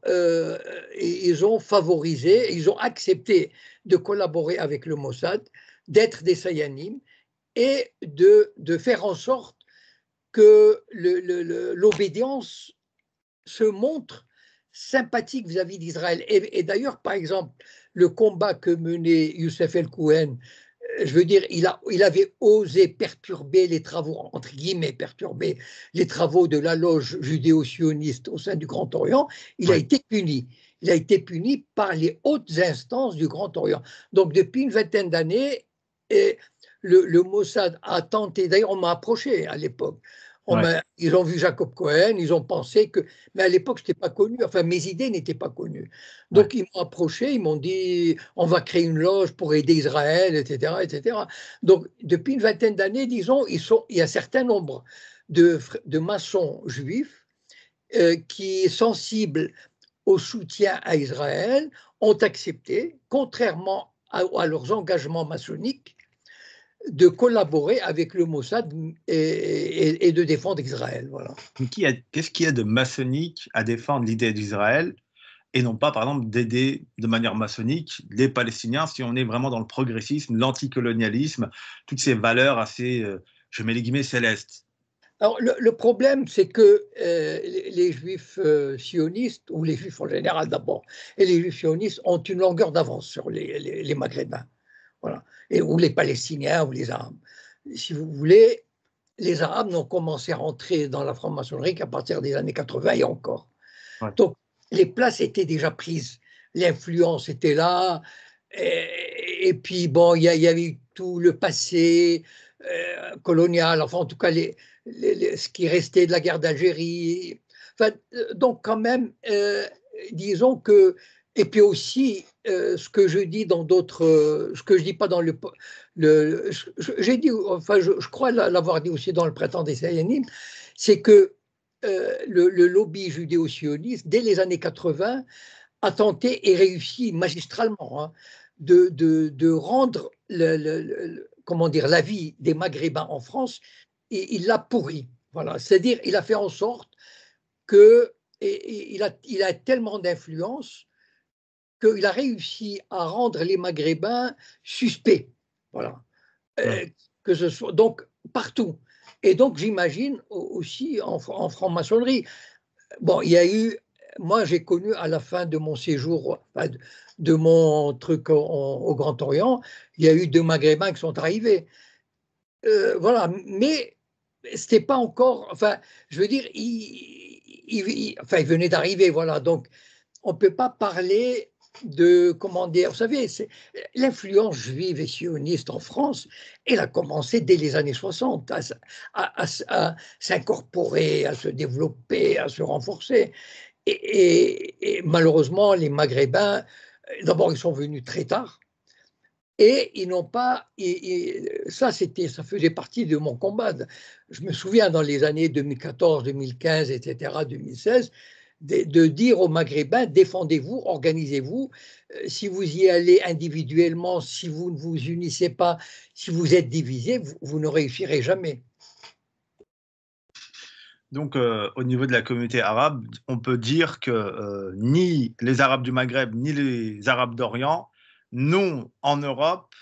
B: favorisé, ils ont accepté de collaborer avec le Mossad, d'être des Sayanim et de faire en sorte que l'obédience se montre sympathique vis-à-vis d'Israël. Et d'ailleurs, par exemple, le combat que menait Youssef El-Kouen, je veux dire, il avait osé perturber les travaux, entre guillemets, perturber les travaux de la loge judéo-sioniste au sein du Grand Orient, il a été puni. Il a été puni par les hautes instances du Grand Orient. Donc, depuis une vingtaine d'années, le Mossad a tenté, d'ailleurs, on m'a approché à l'époque,
A: Ouais.
B: Ils ont vu Jacob Cohen, ils ont pensé que… Mais à l'époque, je n'étais pas connu, enfin mes idées n'étaient pas connues.
A: Ouais.
B: Donc ils m'ont approché, ils m'ont dit, on va créer une loge pour aider Israël, etc. etc. Donc depuis une vingtaine d'années, disons, il y a un certain nombre de maçons juifs qui, sensibles au soutien à Israël, ont accepté, contrairement à leurs engagements maçonniques, de collaborer avec le Mossad et de défendre Israël. Voilà.
A: Qu'est-ce qu'il y a de maçonnique à défendre l'idée d'Israël et non pas, par exemple, d'aider de manière maçonnique les Palestiniens si on est vraiment dans le progressisme, l'anticolonialisme, toutes ces valeurs assez, je mets les guillemets, célestes.
B: Alors, le problème, c'est que les juifs sionistes, ou les juifs en général d'abord, et les juifs sionistes ont une longueur d'avance sur les Maghrébins, voilà, ou les Palestiniens, ou les Arabes. Si vous voulez, les Arabes n'ont commencé à rentrer dans la franc-maçonnerie qu'à partir des années 80 et encore.
A: Ouais.
B: Donc, les places étaient déjà prises, l'influence était là, et puis, bon, il y avait eu tout le passé colonial, enfin, en tout cas, ce qui restait de la guerre d'Algérie. Enfin, donc, quand même, disons que… Et puis aussi, ce que je dis dans d'autres… ce que je dis pas dans j'ai dit, enfin, je crois l'avoir dit aussi dans le Printemps des Sayanim, c'est que le lobby judéo-sioniste, dès les années 80, a tenté et réussi magistralement, hein, de rendre comment dire, la vie des Maghrébins en France, et il l'a pourri. Voilà. C'est-à-dire, il a fait en sorte que, il a tellement d'influence qu'il a réussi à rendre les Maghrébins suspects. Voilà.
A: Ouais.
B: Que ce soit donc partout. Et donc, j'imagine aussi en franc-maçonnerie. Bon, il y a eu, moi j'ai connu à la fin de mon séjour, enfin, de mon truc au Grand Orient, il y a eu 2 Maghrébins qui sont arrivés. Voilà, mais c'était pas encore, enfin, je veux dire, enfin, ils venaient d'arriver, voilà, donc on peut pas parler de, comment dire, vous savez, l'influence juive et sioniste en France, elle a commencé dès les années 60 à s'incorporer, à se développer, à se renforcer. Et malheureusement, les Maghrébins, d'abord, ils sont venus très tard. Et ils n'ont pas, ça faisait partie de mon combat. Je me souviens dans les années 2014, 2015, etc., 2016, de dire aux Maghrébins, défendez-vous, organisez-vous. Si vous y allez individuellement, si vous ne vous unissez pas, si vous êtes divisés, vous ne réussirez jamais.
A: Donc, au niveau de la communauté arabe, on peut dire que ni les Arabes du Maghreb, ni les Arabes d'Orient n'ont en Europe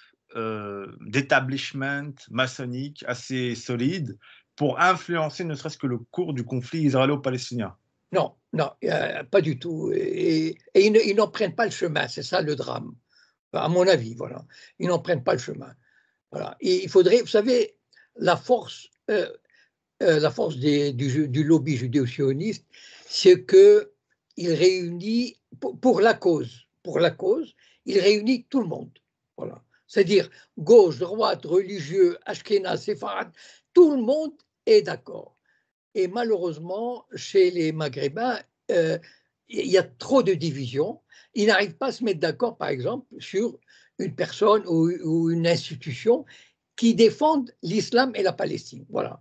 A: d'établissement maçonnique assez solide pour influencer ne serait-ce que le cours du conflit israélo-palestinien.
B: Non, non, pas du tout. Et ils n'en prennent pas le chemin, c'est ça le drame, à mon avis, voilà. Ils n'en prennent pas le chemin. Voilà. Et il faudrait, vous savez, la force du lobby judéo-sioniste, c'est qu'il réunit, pour la cause, il réunit tout le monde. Voilà. C'est-à-dire gauche, droite, religieux, ashkénaz, séfarade, tout le monde est d'accord. Et malheureusement, chez les Maghrébins, euh, il y a trop de divisions. Ils n'arrivent pas à se mettre d'accord, par exemple, sur une personne ou une institution qui défendent l'islam et la Palestine. Voilà.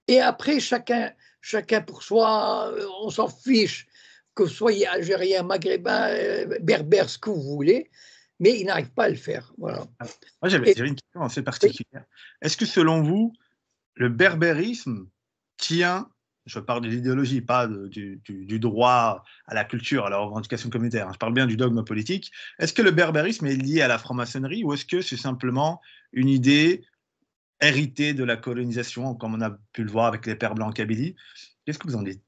B: Et après, chacun pour soi, on s'en fiche que vous soyez algérien, maghrébin, berbère, ce que vous voulez, mais ils n'arrivent pas à le faire. Voilà.
A: Moi,
B: Et,
A: j'avais une question assez particulière. Est-ce que selon vous, le berbérisme tient, je parle de l'idéologie, pas du droit à la culture, à la revendication communautaire, hein, je parle bien du dogme politique, est-ce que le berbérisme est lié à la franc-maçonnerie ou est-ce que c'est simplement une idée héritée de la colonisation, comme on a pu le voir avec les Pères blancs en Kabylie? Qu'est-ce que vous en dites?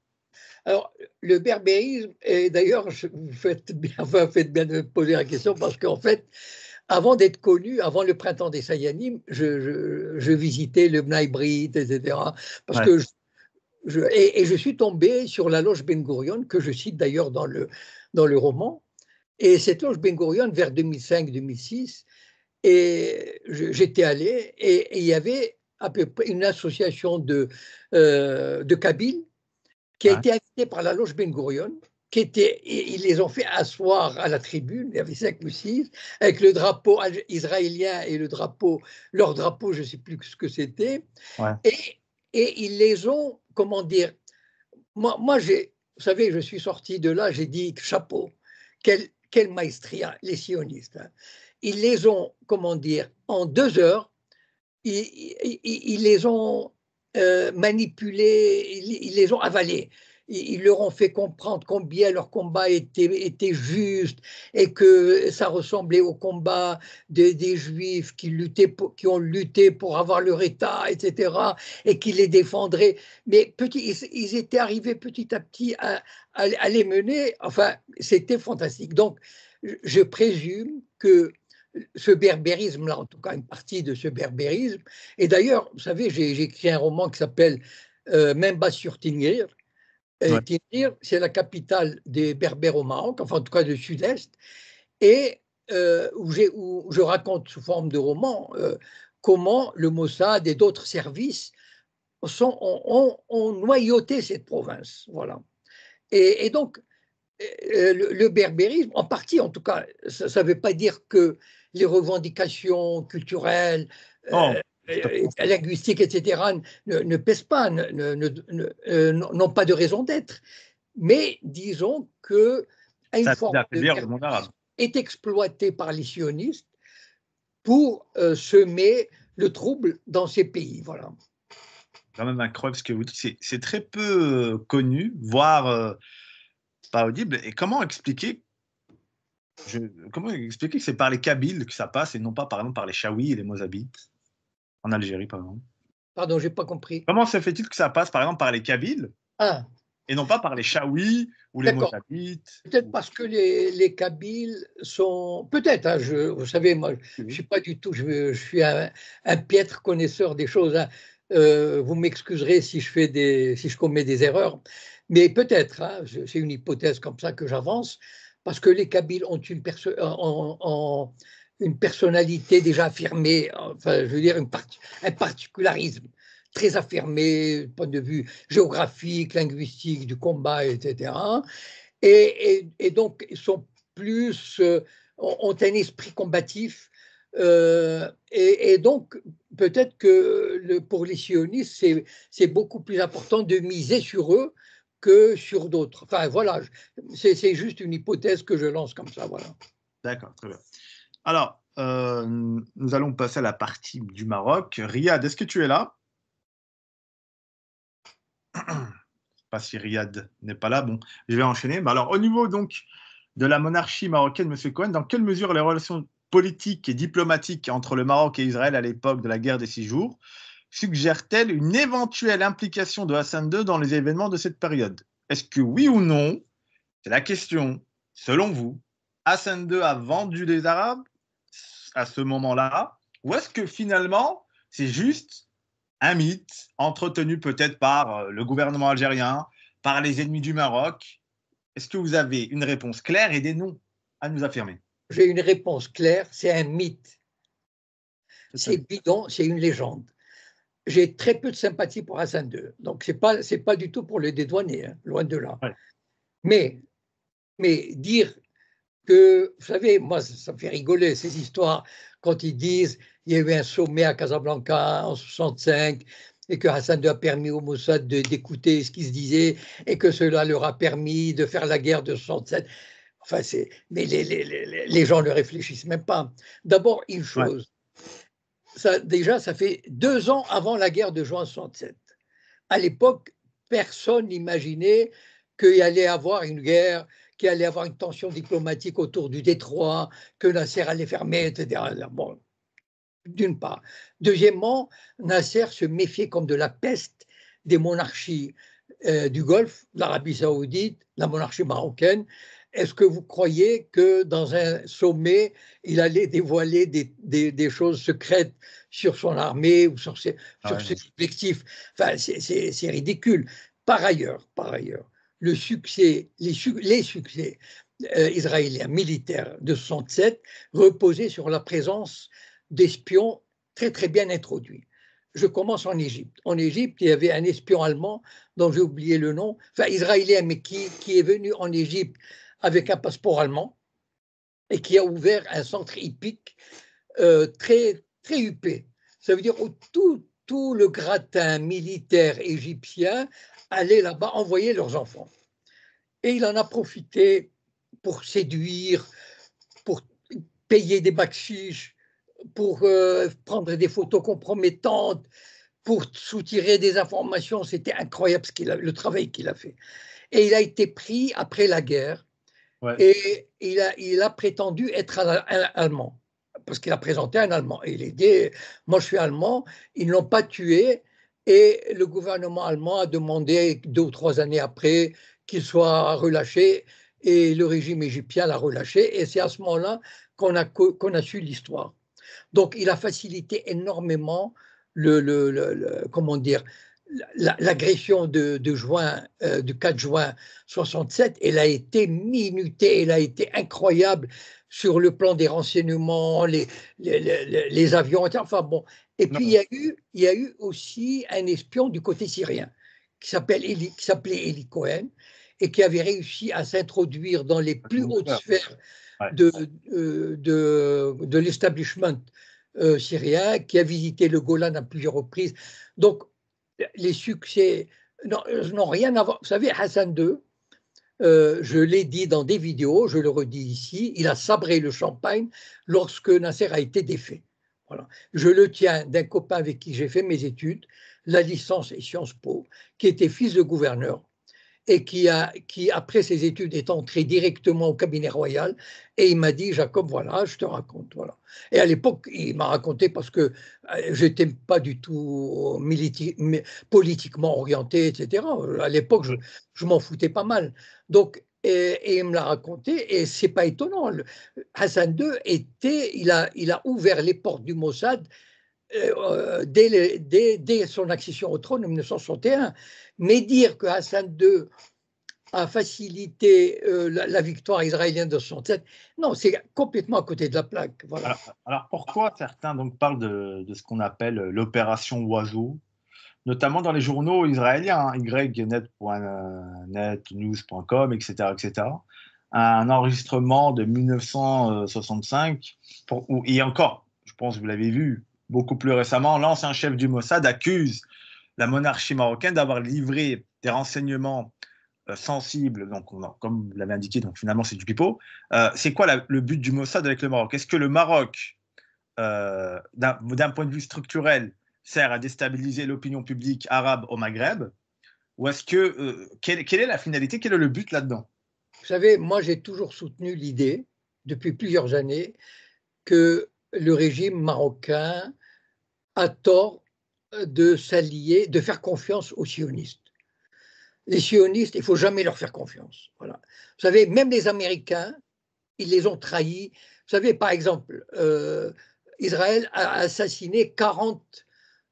B: alors, le berbérisme, et d'ailleurs, vous faites bien de me poser la question parce qu'en fait, avant d'être connu, avant le printemps des Sayanim, je visitais le Bnai Brit, etc. Parce
A: Ouais.
B: que et je suis tombé sur la loge Ben Gurion, que je cite d'ailleurs dans le roman. Et cette loge Ben Gurion, vers 2005-2006, et j'étais allé, et il y avait à peu près une association de Kabyles qui a
A: Ouais.
B: été invitée par la loge Ben Gurion, ils les ont fait asseoir à la tribune, il y avait 5 ou 6, avec le drapeau israélien et leur drapeau, je ne sais plus ce que c'était,
A: Ouais.
B: et ils les ont, comment dire, moi vous savez, je suis sorti de là, j'ai dit chapeau, quelle maestria, les sionistes. Hein. Ils les ont, comment dire, en 2 heures, ils les ont manipulés, ils les ont avalés. Ils leur ont fait comprendre combien leur combat était juste et que ça ressemblait au combat des Juifs qui ont lutté pour avoir leur État, etc., et qui les défendraient. Mais ils étaient arrivés petit à petit à les mener. Enfin, c'était fantastique. Donc, je présume que ce berbérisme-là, en tout cas une partie de ce berbérisme. Et d'ailleurs, vous savez, j'ai écrit un roman qui s'appelle Memba sur Tingir.
A: Ouais.
B: Tingir, c'est la capitale des Berbères au Maroc, enfin en tout cas du sud-est, et où je raconte sous forme de roman comment le Mossad et d'autres services ont noyauté cette province. Voilà. Et donc, le berbérisme, en partie en tout cas, ça ne veut pas dire que les revendications culturelles,
A: Oh, justement.
B: linguistiques, etc., ne pèsent pas, n'ont pas de raison d'être. Mais disons qu'une
A: Ça vise
B: forme
A: à
B: de
A: affaiblir le monde arabe.
B: berbérisme est exploitée par les sionistes pour semer le trouble dans ces pays. Voilà.
A: Quand même incroyable ce que vous dites. C'est très peu connu, voire pas audible. Et comment expliquer que c'est par les Kabyles que ça passe et non pas, par exemple, par les Chaouis et les Mozabites en Algérie, par exemple?
B: Pardon, je n'ai pas compris.
A: Comment se fait-il que ça passe, par exemple, par les Kabyles
B: Ah,
A: et non pas par les Chaouis ou les
B: d'accord.
A: Mozabites?
B: Peut-être parce que les Kabyles sont. Peut-être, hein, vous savez, moi, je ne suis pas du tout. Je suis un piètre connaisseur des choses. Hein. Vous m'excuserez si si je commets des erreurs. Mais peut-être, hein, c'est une hypothèse comme ça que j'avance, parce que les Kabyles ont une personnalité déjà affirmée, enfin, je veux dire, un particularisme très affirmé, du point de vue géographique, linguistique, du combat, etc. Et donc, ils sont plus, ont un esprit combatif. Et donc, peut-être que pour les sionistes, c'est beaucoup plus important de miser sur eux que sur d'autres. Enfin, voilà, c'est juste une hypothèse que je lance comme ça. Voilà.
A: D'accord, très bien. Alors, nous allons passer à la partie du Maroc. Riyad, est-ce que tu es là? Pas si Riyad n'est pas là. Bon, je vais enchaîner. Mais alors, au niveau donc de la monarchie marocaine, Monsieur Cohen, dans quelle mesure les relations politiques et diplomatiques entre le Maroc et Israël à l'époque de la guerre des 6 jours suggèrent-elles une éventuelle implication de Hassan II dans les événements de cette période? Est-ce que oui ou non, c'est la question, selon vous, Hassan II a vendu les Arabes à ce moment-là, ou est-ce que finalement, c'est juste un mythe entretenu peut-être par le gouvernement algérien, par les ennemis du Maroc? Est-ce que vous avez une réponse claire et des noms à nous affirmer?
B: J'ai une réponse claire, c'est un mythe. C'est
A: C'est-à-dire.
B: bidon, c'est une légende. J'ai très peu de sympathie pour Hassan II. Donc, c'est pas du tout pour le dédouaner, hein, loin de là.
A: Ouais.
B: Mais, mais dire que, vous savez, moi, ça me fait rigoler ces histoires quand ils disent il y a eu un sommet à Casablanca en 65 et que Hassan II a permis au Mossad d'écouter ce qui se disait et que cela leur a permis de faire la guerre de 67. Enfin, mais les gens ne réfléchissent même pas. D'abord, une
A: Ouais.
B: chose, déjà, ça fait 2 ans avant la guerre de juin 67. À l'époque, personne n'imaginait qu'il y allait avoir une guerre, qu'il allait avoir une tension diplomatique autour du détroit, que Nasser allait fermer, etc. Bon, d'une part. Deuxièmement, Nasser se méfiait comme de la peste des monarchies du Golfe, l'Arabie saoudite, la monarchie marocaine. Est-ce que vous croyez que dans un sommet, il allait dévoiler des choses secrètes sur son armée ou sur ses
A: Ouais.
B: objectifs? Enfin, c'est ridicule. Par ailleurs, les succès israéliens militaires de 67 reposaient sur la présence d'espions très très bien introduits. je commence en Égypte. En Égypte, il y avait un espion allemand dont j'ai oublié le nom, enfin israélien, mais qui est venu en Égypte avec un passeport allemand et qui a ouvert un centre hippique très, très huppé. Ça veut dire où tout le gratin militaire égyptien allait là-bas envoyer leurs enfants. Et il en a profité pour séduire, pour payer des bakchiches, pour prendre des photos compromettantes, pour soutirer des informations. C'était incroyable le travail qu'il a fait. Et il a été pris après la guerre. Ouais. Et il a prétendu être un Allemand, parce qu'il a présenté un Allemand. Et il a dit, moi je suis Allemand, ils ne l'ont pas tué. Et le gouvernement allemand a demandé 2 ou 3 années après qu'il soit relâché. Et le régime égyptien l'a relâché. Et c'est à ce moment-là qu'on a su l'histoire. Donc il a facilité énormément comment dire, l'agression du 4 juin 67, elle a été minutée, elle a été incroyable sur le plan des renseignements, les avions, enfin bon. Et puis il y a eu aussi un espion du côté syrien qui s'appelait Eli Cohen et qui avait réussi à s'introduire dans les plus hautes sphères de l'establishment syrien, qui a visité le Golan à plusieurs reprises. Donc les succès n'ont rien à voir. Vous savez, Hassan II, je l'ai dit dans des vidéos, je le redis ici, il a sabré le champagne lorsque Nasser a été défait. Voilà. Je le tiens d'un copain avec qui j'ai fait mes études, la licence et Sciences Po, qui était fils de gouverneur et qui, après ses études, est entré directement au cabinet royal et il m'a dit, Jacob, voilà, je te raconte. Voilà. Et à l'époque, il m'a raconté parce que je n'étais pas du tout politiquement orienté, etc. À l'époque, je m'en foutais pas mal. Donc, et il me l'a raconté, et c'est pas étonnant. Hassan II il a ouvert les portes du Mossad dès son accession au trône en 1961. Mais dire que Hassan II a facilité la victoire israélienne de 67, non, c'est complètement à côté de la plaque. Voilà.
A: Alors pourquoi certains donc parlent de ce qu'on appelle l'opération Oiseau, notamment dans les journaux israéliens, hein, ynet.net, news.com, etc., etc. Un enregistrement de 1965, et encore, je pense que vous l'avez vu, beaucoup plus récemment, l'ancien chef du Mossad accuse la monarchie marocaine d'avoir livré des renseignements sensibles, donc comme vous l'avez indiqué, donc finalement c'est du pipeau. C'est quoi le but du Mossad avec le Maroc? Est-ce que le Maroc, d'un point de vue structurel, sert à déstabiliser l'opinion publique arabe au Maghreb? Ou est-ce que quelle est la finalité, quel est le but là-dedans?
B: Vous savez, moi j'ai toujours soutenu l'idée, depuis plusieurs années, que le régime marocain a tort de s'allier, de faire confiance aux sionistes. Les sionistes, il ne faut jamais leur faire confiance. Voilà. Vous savez, même les Américains, ils les ont trahis. Vous savez, par exemple, Israël a assassiné 40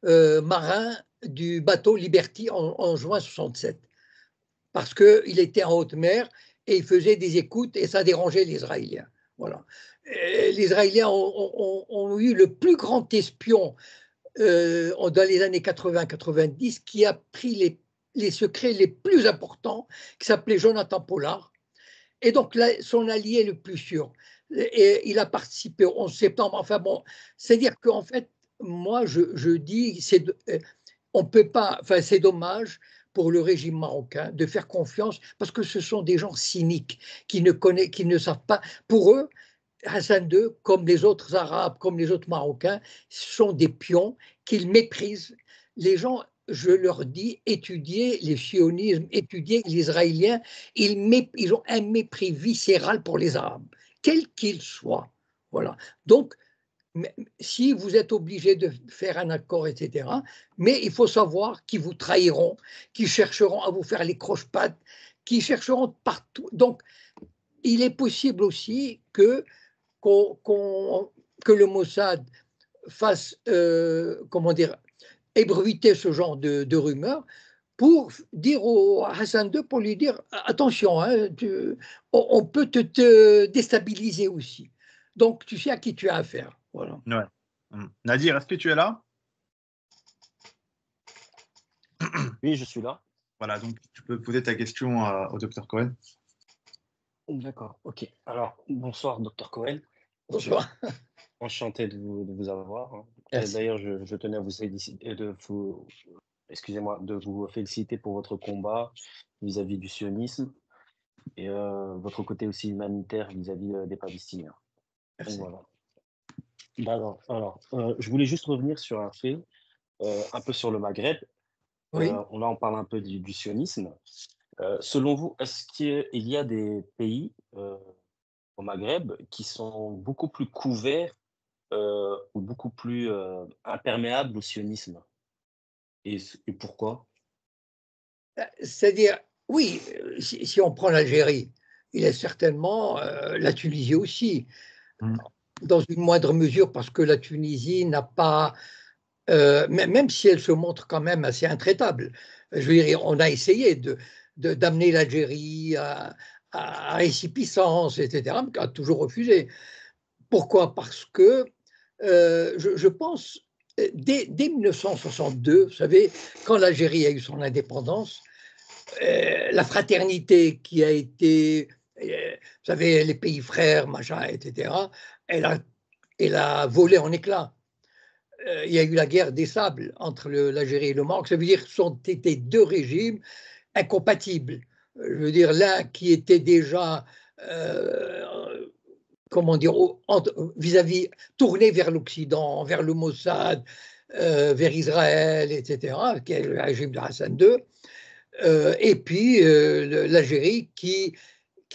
B: marins du bateau Liberty en juin 67 parce qu'il était en haute mer et il faisait des écoutes et ça dérangeait les Israéliens. Voilà. Les Israéliens ont eu le plus grand espion dans les années 80-90 qui a pris les secrets les plus importants, qui s'appelait Jonathan Pollard, et donc là, son allié le plus sûr. Et il a participé au 11 septembre. Enfin bon, c'est-à-dire qu'en fait, moi, je dis, on peut pas, enfin, c'est dommage pour le régime marocain de faire confiance parce que ce sont des gens cyniques qui ne savent pas. Pour eux, Hassan II, comme les autres Arabes, comme les autres Marocains, sont des pions qu'ils méprisent. Les gens, je leur dis, étudiez les sionismes, étudiez les Israéliens, ils ont un mépris viscéral pour les Arabes, quels qu'ils soient. Voilà. Donc, si vous êtes obligé de faire un accord, etc., mais il faut savoir qu'ils vous trahiront, qu'ils chercheront à vous faire les croche-pattes, qu'ils chercheront partout. Donc, il est possible aussi que le Mossad fasse, comment dire, ébruiter ce genre de rumeurs pour dire au Hassan II, pour lui dire attention, hein, on peut te déstabiliser aussi. Donc, tu sais à qui tu as affaire. Voilà.
A: Ouais. Nadir, est-ce que tu es là?
C: Oui, je suis là.
A: Voilà, donc tu peux poser ta question au docteur Cohen.
C: D'accord, ok. Alors, bonsoir, docteur Cohen.
B: Bonsoir.
C: Enchanté de vous avoir, hein.
B: Merci.
C: D'ailleurs, je tenais à vous féliciter, excusez-moi, de vous féliciter pour votre combat vis-à-vis du sionisme et votre côté aussi humanitaire vis-à-vis des Palestiniens. Donc
B: Merci.
C: voilà. Alors, je voulais juste revenir sur un fait, un peu sur le Maghreb.
B: Oui.
C: Là, on parle un peu du sionisme. Selon vous, est-ce qu'il y a des pays au Maghreb qui sont beaucoup plus couverts ou beaucoup plus imperméables au sionisme? Et pourquoi?
B: C'est-à-dire, oui, si on prend l'Algérie, il est certainement la Tunisie aussi, dans une moindre mesure, parce que la Tunisie n'a pas, même si elle se montre quand même assez intraitable, je veux dire, on a essayé d'amener l'Algérie à récipiscence, etc., mais a toujours refusé. Pourquoi? Parce que je pense, dès 1962, vous savez, quand l'Algérie a eu son indépendance, la fraternité qui a été, vous savez, les pays frères, machin, etc., elle a volé en éclats. Il y a eu la guerre des sables entre l'Algérie et le Maroc. Ça veut dire que ce sont été deux régimes incompatibles. Je veux dire, l'un qui était déjà, comment dire, vis-à-vis, tourné vers l'Occident, vers le Mossad, vers Israël, etc., qui est le régime de Hassan II, et puis l'Algérie qui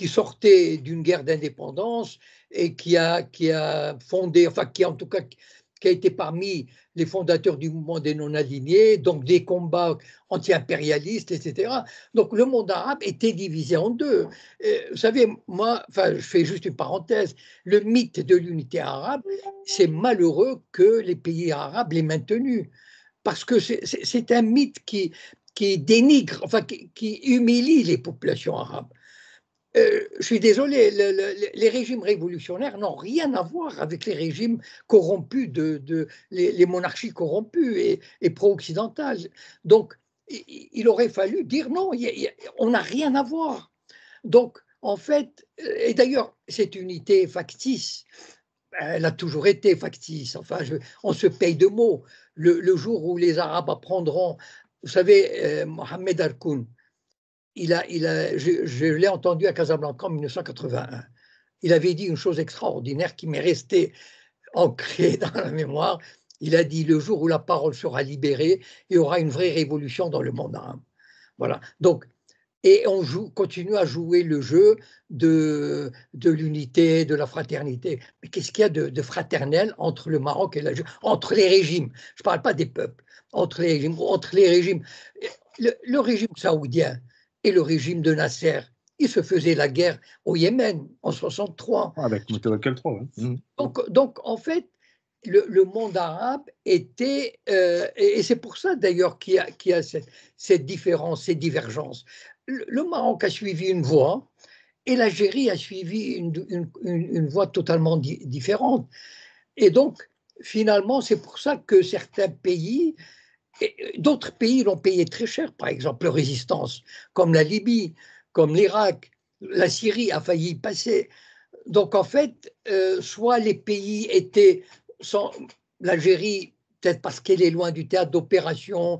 B: sortait d'une guerre d'indépendance et qui a fondé, enfin qui en tout cas qui a été parmi les fondateurs du mouvement des non-alignés, donc des combats anti-impérialistes, etc. Donc le monde arabe était divisé en deux. Vous savez, moi, enfin, je fais juste une parenthèse, le mythe de l'unité arabe, c'est malheureux que les pays arabes l'aient maintenu, parce que c'est un mythe qui dénigre, enfin qui humilie les populations arabes. Je suis désolé, les régimes révolutionnaires n'ont rien à voir avec les régimes corrompus, les monarchies corrompues et pro-occidentales. Donc, il aurait fallu dire non, on n'a rien à voir. Donc, en fait, et d'ailleurs, cette unité factice, elle a toujours été factice. Enfin, on se paye de mots. Le jour où les Arabes apprendront, vous savez, Mohamed Harkoun, je l'ai entendu à Casablanca en 1981. Il avait dit une chose extraordinaire qui m'est restée ancrée dans la mémoire. Il a dit: le jour où la parole sera libérée, il y aura une vraie révolution dans le monde arabe. Voilà. Donc, et on continue à jouer le jeu de l'unité, de la fraternité. Mais qu'est-ce qu'il y a de fraternel entre le Maroc et l'Algérie, entre les régimes? Je ne parle pas des peuples, entre les régimes. Le régime saoudien et le régime de Nasser, ils se faisaient la guerre au Yémen en 63.
A: Avec Mutawakkil 3. Ouais.
B: Donc, en fait, le monde arabe était, et c'est pour ça d'ailleurs qu'il y a cette différence, ces divergences. Le Maroc a suivi une voie et l'Algérie a suivi une voie totalement différente. Et donc, finalement, c'est pour ça que certains pays, d'autres pays l'ont payé très cher, par exemple, leur résistance, comme la Libye, comme l'Irak, la Syrie a failli y passer. Donc, en fait, soit les pays étaient, l'Algérie, peut-être parce qu'elle est loin du théâtre d'opération,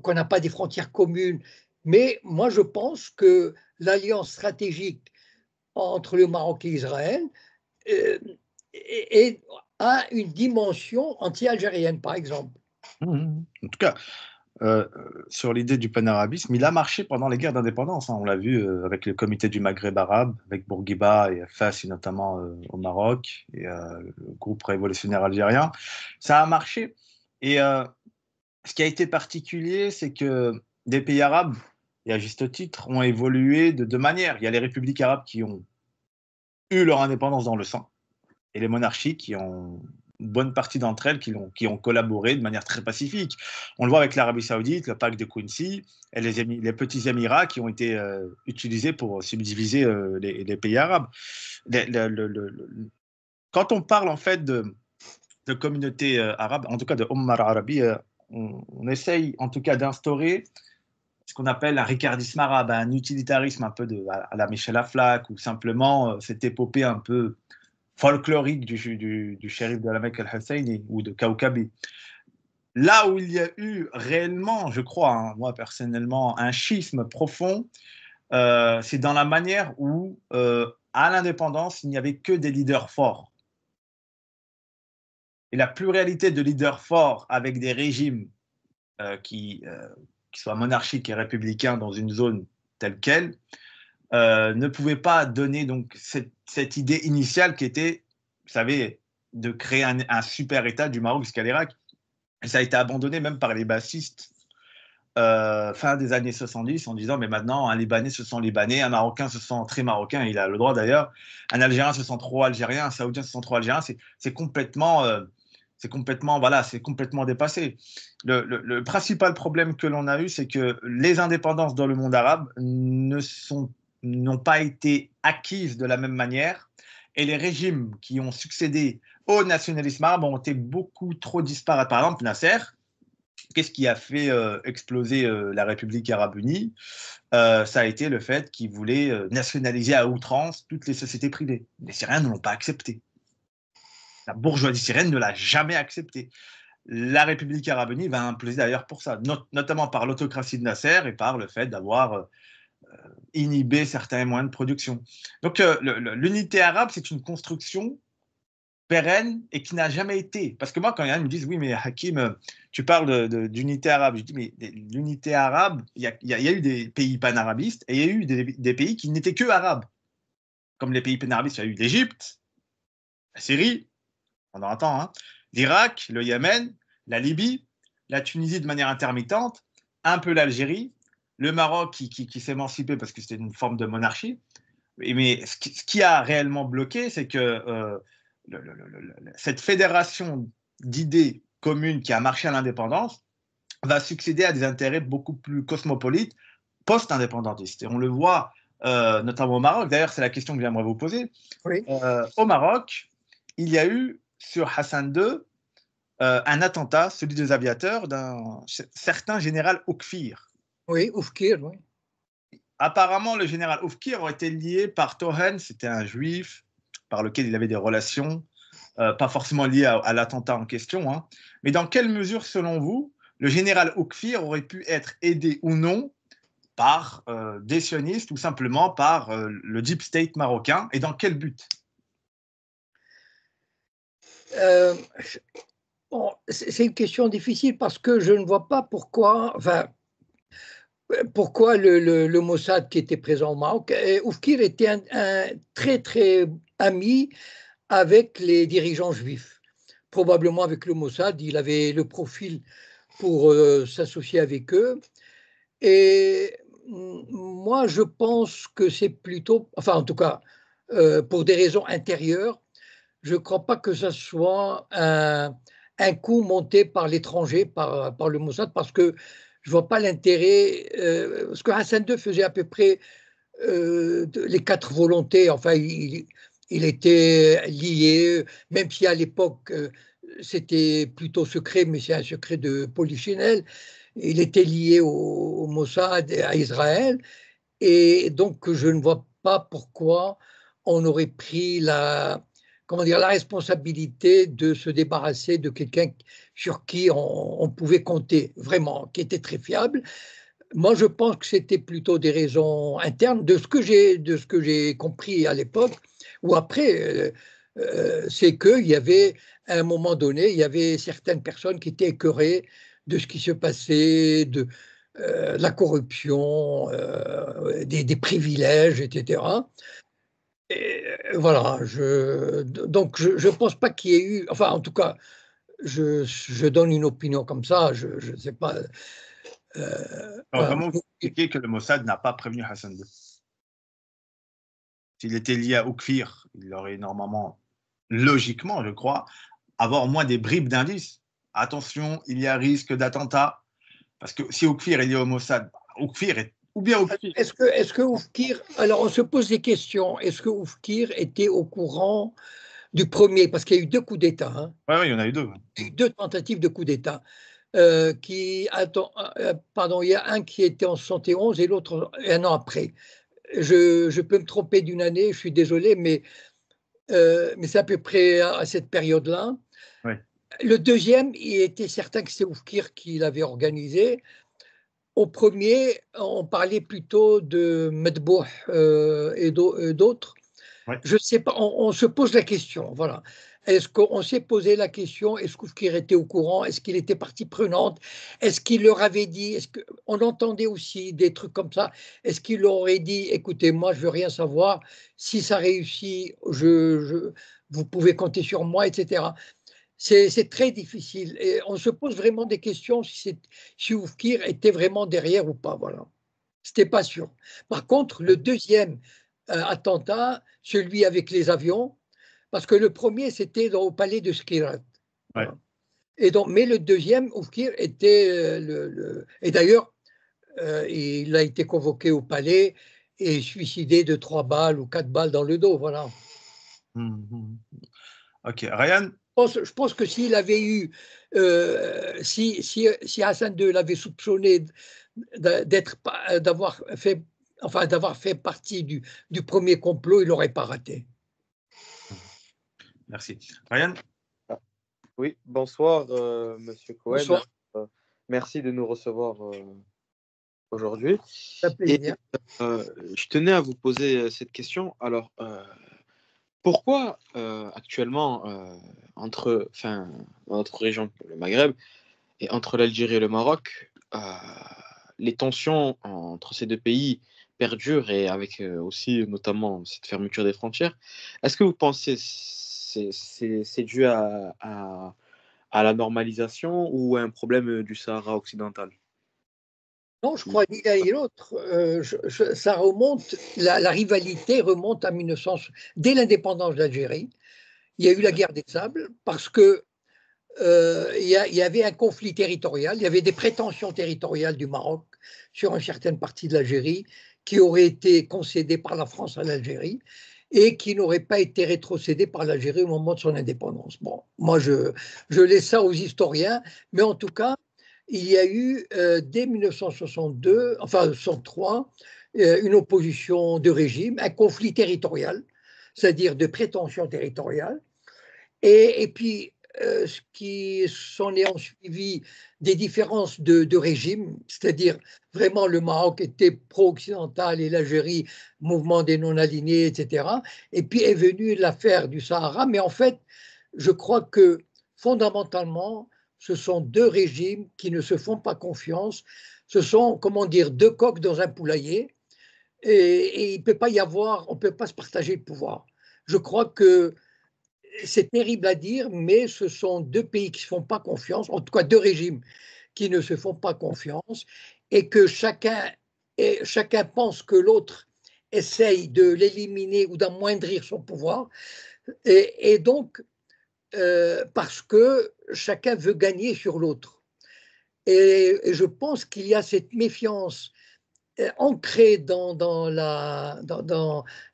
B: qu'on n'a pas des frontières communes, mais moi, je pense que l'alliance stratégique entre le Maroc et Israël euh, a une dimension anti-algérienne, par exemple.
A: En tout cas, euh, sur l'idée du panarabisme, il a marché pendant les guerres d'indépendance, hein. On l'a vu avec le comité du Maghreb arabe, avec Bourguiba et Fassi notamment au Maroc, et le groupe révolutionnaire algérien. Ça a marché. Et ce qui a été particulier, c'est que des pays arabes, et à juste titre, ont évolué de deux manières. Il y a les républiques arabes qui ont eu leur indépendance dans le sang, et les monarchies qui ont une bonne partie d'entre elles qui ont collaboré de manière très pacifique. On le voit avec l'Arabie Saoudite, le pacte de Quincy, et les petits Émirats qui ont été utilisés pour subdiviser les pays arabes. Quand on parle en fait de communauté arabe, en tout cas de Ummah Arabi, on essaye en tout cas d'instaurer ce qu'on appelle un ricardisme arabe, un utilitarisme un peu à la Michel Aflaq, ou simplement cette épopée un peu folklorique du shérif de la Mecque al-Husseini ou de Kawkabi. Là où il y a eu réellement, je crois, hein, moi personnellement, un schisme profond, c'est dans la manière où, à l'indépendance, il n'y avait que des leaders forts. Et la pluralité de leaders forts avec des régimes qui soient monarchiques et républicains dans une zone telle qu'elle, ne pouvait pas donner donc cette idée initiale qui était, vous savez, de créer un super État du Maroc jusqu'à l'Irak. Et ça a été abandonné même par les bassistes fin des années 70 en disant mais maintenant un Libanais se sent Libanais, un Marocain se sent très Marocain, il a le droit d'ailleurs, un Algérien se sent trop Algérien, un Saoudien se sent trop Algérien, c'est complètement voilà, c'est complètement dépassé. Le principal problème que l'on a eu, c'est que les indépendances dans le monde arabe n'ont pas été acquises de la même manière et les régimes qui ont succédé au nationalisme arabe ont été beaucoup trop disparates. Par exemple, Nasser, qu'est-ce qui a fait exploser la République arabe unie? Ça a été le fait qu'il voulait nationaliser à outrance toutes les sociétés privées. Les Syriens ne l'ont pas accepté. La bourgeoisie syrienne ne l'a jamais accepté. La République arabe unie va imploser d'ailleurs pour ça, notamment par l'autocratie de Nasser et par le fait d'avoir inhibé certains moyens de production. Donc l'unité arabe, c'est une construction pérenne et qui n'a jamais été. Parce que moi, quand il y en a qui me disent, oui, mais Hakim, tu parles d'unité arabe, je dis, mais l'unité arabe, il y a eu des pays panarabistes et il y a eu des pays qui n'étaient que arabes. Comme les pays panarabistes, il y a eu l'Égypte, la Syrie, pendant un temps, hein, l'Irak, le Yémen, la Libye, la Tunisie de manière intermittente, un peu l'Algérie, le Maroc qui s'est émancipé parce que c'était une forme de monarchie. Mais ce qui a réellement bloqué, c'est que cette fédération d'idées communes qui a marché à l'indépendance va succéder à des intérêts beaucoup plus cosmopolites post-indépendantistes. Et on le voit notamment au Maroc. D'ailleurs, c'est la question que j'aimerais vous poser.
B: Oui.
A: Au Maroc, il y a eu sur Hassan II un attentat, celui des aviateurs, d'un certain général Oufkir.
B: Oui, Oufkir, oui.
A: Apparemment, le général Oufkir aurait été lié par Tohen, c'était un juif par lequel il avait des relations, pas forcément liées à l'attentat en question. Hein. Mais dans quelle mesure, selon vous, le général Oufkir aurait pu être aidé ou non par des sionistes ou simplement par le deep state marocain, et dans quel but?
B: Bon, c'est une question difficile parce que je ne vois pas pourquoi, enfin, pourquoi le Mossad qui était présent au Maroc, Oufkir était un très très ami avec les dirigeants juifs, probablement avec le Mossad, il avait le profil pour s'associer avec eux. Et moi, je pense que c'est plutôt, enfin en tout cas, pour des raisons intérieures, je ne crois pas que ce soit un coup monté par l'étranger, par le Mossad, parce que je ne vois pas l'intérêt. Ce que Hassan II faisait à peu près les 4 volontés, enfin, il était lié, même si à l'époque, c'était plutôt secret, mais c'est un secret de polichinelle, il était lié au Mossad et à Israël, et donc je ne vois pas pourquoi on aurait pris la responsabilité de se débarrasser de quelqu'un sur qui on pouvait compter vraiment, qui était très fiable. Moi, je pense que c'était plutôt des raisons internes, de ce que j'ai compris à l'époque, ou après, c'est qu'il y avait, à un moment donné, il y avait certaines personnes qui étaient écœurées de ce qui se passait, de la corruption, des privilèges, etc. Et voilà, donc je ne pense pas qu'il y ait eu, enfin en tout cas, je donne une opinion comme ça, je ne sais pas.
A: Alors,
B: Voilà.
A: comment vous expliquez que le Mossad n'a pas prévenu Hassan II? S'il était lié à Oufkir, il aurait normalement, logiquement, je crois, avoir au moins des bribes d'indices. Attention, il y a risque d'attentat. Parce que si Oufkir est lié au Mossad, Oufkir est. Ou bien Oufkir.
B: Est-ce que Oufkir, alors on se pose des questions, est-ce que Oufkir était au courant du premier, parce qu'il y a eu 2 coups d'État, hein.
A: Oui, il y en a eu 2.
B: Il y a eu 2 tentatives de coup d'État. pardon, il y a un qui était en 71 et l'autre un an après. Je peux me tromper d'une année, je suis désolé, mais c'est à peu près à cette période-là.
A: Ouais.
B: Le deuxième, il était certain que c'est Oufkir qui l'avait organisé. Au premier, on parlait plutôt de Medbouh et d'autres.
A: Ouais.
B: Je sais pas, on se pose la question, voilà. Est-ce qu'on s'est posé la question, est-ce qu'Oufkir était au courant, est-ce qu'il était partie prenante, est-ce qu'il leur avait dit, on entendait aussi des trucs comme ça, est-ce qu'il leur aurait dit, écoutez, moi je veux rien savoir, si ça réussit, vous pouvez compter sur moi, etc. C'est très difficile et on se pose vraiment des questions si Oufkir était vraiment derrière ou pas, voilà. C'était pas sûr. Par contre, le deuxième attentat, celui avec les avions, parce que le premier, c'était au palais de Skhirat.
A: Ouais.
B: Voilà. Et donc, mais le deuxième, Oufkir, était et d'ailleurs, il a été convoqué au palais et suicidé de 3 balles ou 4 balles dans le dos. Voilà.
A: Ok, Ryan?
B: Je pense que s'il avait eu, si Hassan II l'avait soupçonné d'avoir fait partie du premier complot, il n'aurait pas raté.
A: Merci. Ryan?
D: Oui, bonsoir, Monsieur Cohen.
B: Bonsoir.
D: Merci de nous recevoir aujourd'hui.
B: Ça fait plaisir.
D: Je tenais à vous poser cette question. Alors, pourquoi actuellement, dans notre région, le Maghreb, et entre l'Algérie et le Maroc, les tensions entre ces deux pays perdurent et avec aussi notamment cette fermeture des frontières, est-ce que vous pensez c'est dû à la normalisation ou à un problème du Sahara occidental?
B: Non, je crois ni l'un ni l'autre. Ça remonte, la rivalité remonte à 1900, dès l'indépendance d'Algérie. Il y a eu la guerre des sables parce que il y avait un conflit territorial, il y avait des prétentions territoriales du Maroc sur une certaine partie de l'Algérie qui auraient été concédées par la France à l'Algérie et qui n'auraient pas été rétrocédées par l'Algérie au moment de son indépendance. Bon, moi je laisse ça aux historiens, mais en tout cas, il y a eu dès 1962, enfin 63, une opposition de régime, un conflit territorial, c'est-à-dire de prétention territoriale. Et puis, ce qui s'en est en suivi des différences de régime, c'est-à-dire vraiment le Maroc était pro-occidental et l'Algérie, mouvement des non-alignés, etc. Et puis est venue l'affaire du Sahara, mais en fait, je crois que fondamentalement, ce sont deux régimes qui ne se font pas confiance. Ce sont, comment dire, deux coqs dans un poulailler et il ne peut pas y avoir, on ne peut pas se partager le pouvoir. Je crois que c'est terrible à dire, mais ce sont deux pays qui ne se font pas confiance, en tout cas deux régimes qui ne se font pas confiance, et que chacun pense que l'autre essaye de l'éliminer ou d'amoindrir son pouvoir, et donc parce que chacun veut gagner sur l'autre. Et je pense qu'il y a cette méfiance ancré dans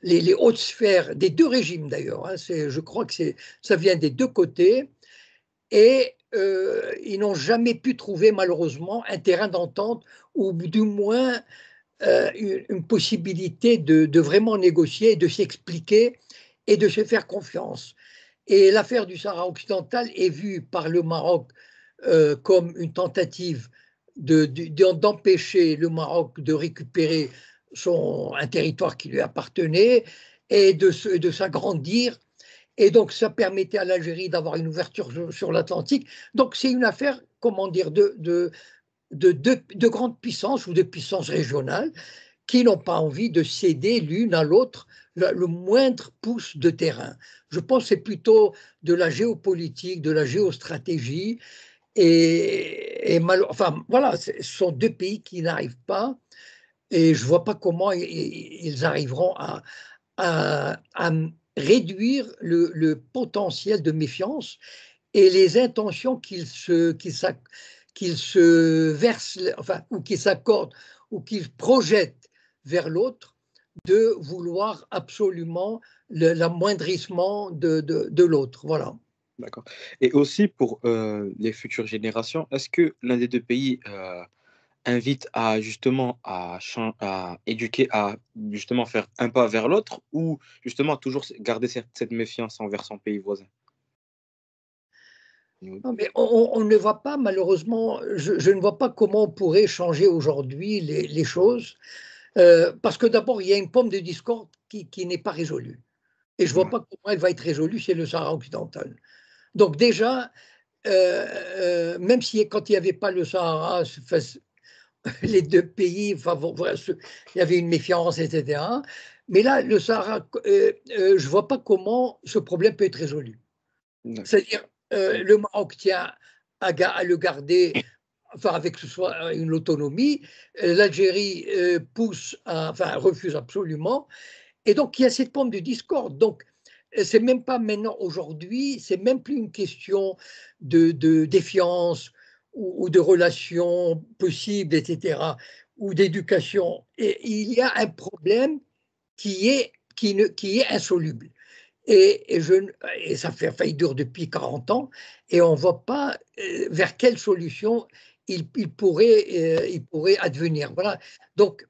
B: les hautes sphères des deux régimes d'ailleurs. Hein, je crois que ça vient des deux côtés et ils n'ont jamais pu trouver malheureusement un terrain d'entente ou du moins une possibilité de vraiment négocier, de s'expliquer et de se faire confiance. Et l'affaire du Sahara occidental est vue par le Maroc comme une tentative d'empêcher le Maroc de récupérer un territoire qui lui appartenait et de s'agrandir. Et donc, ça permettait à l'Algérie d'avoir une ouverture sur l'Atlantique. Donc, c'est une affaire, comment dire, de grandes puissances ou de puissances régionales qui n'ont pas envie de céder l'une à l'autre le moindre pouce de terrain. Je pense que c'est plutôt de la géopolitique, de la géostratégie. Enfin, voilà, ce sont deux pays qui n'arrivent pas, et je ne vois pas comment ils arriveront à réduire le potentiel de méfiance et les intentions qu'ils se versent, enfin, ou qu'ils s'accordent, ou qu'ils projettent vers l'autre, de vouloir absolument l'amoindrissement de l'autre. Voilà.
D: D'accord. Et aussi pour les futures générations, est-ce que l'un des deux pays invite à justement à éduquer, à justement faire un pas vers l'autre, ou justement toujours garder cette méfiance envers son pays voisin?
B: Non, mais on ne voit pas, malheureusement, je ne vois pas comment on pourrait changer aujourd'hui les choses, parce que d'abord, il y a une pomme de discorde qui n'est pas résolue. Et je ne vois pas comment elle va être résolue chez le Sahara occidental. Donc déjà, même si quand il n'y avait pas le Sahara, les deux pays, enfin, il y avait une méfiance, etc. Mais là, le Sahara, je ne vois pas comment ce problème peut être résolu.
D: D'accord.
B: C'est-à-dire, le Maroc tient à le garder, enfin, avec ce soit une autonomie, l'Algérie enfin, refuse absolument. Et donc, il y a cette forme de discorde. Donc, c'est même pas maintenant, aujourd'hui, c'est même plus une question de défiance ou de relations possibles, etc., ou d'éducation. Et il y a un problème qui est insoluble. Et ça fait, enfin, il dure depuis 40 ans, et on ne voit pas vers quelle solution il pourrait advenir. Voilà. Donc,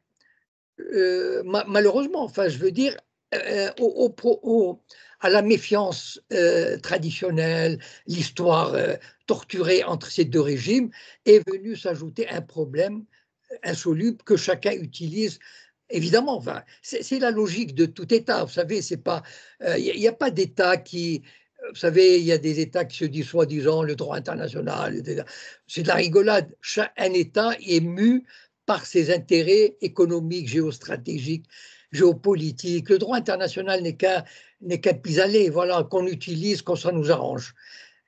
B: malheureusement, enfin, je veux dire, à la méfiance traditionnelle, l'histoire torturée entre ces deux régimes, est venu s'ajouter un problème insoluble que chacun utilise. Évidemment, enfin, c'est la logique de tout État. Vous savez, c'est pas, il n'y a pas d'État qui, vous savez, il y a des États qui se disent soi-disant le droit international, etc. C'est de la rigolade. Un État est mu par ses intérêts économiques, géostratégiques, géopolitiques. Le droit international n'est qu'un pis-aller, voilà, qu'on utilise quand ça nous arrange.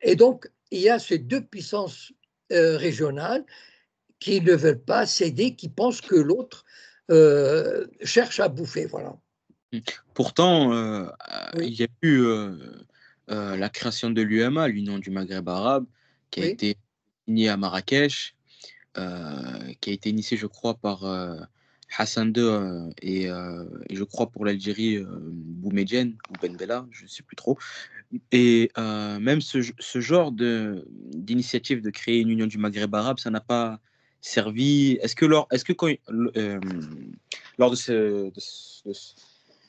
B: Et donc, il y a ces deux puissances régionales qui ne veulent pas céder, qui pensent que l'autre cherche à bouffer, voilà.
D: Pourtant, il
B: Oui,
D: y a eu la création de l'UMA, l'Union du Maghreb arabe, qui a
B: oui,
D: été signée à Marrakech, qui a été initiée, je crois, par Hassan II et je crois pour l'Algérie, Boumedienne ou Ben Bella, je ne sais plus trop. Et même ce genre d'initiative de créer une Union du Maghreb arabe, ça n'a pas servi. Est-ce que lors de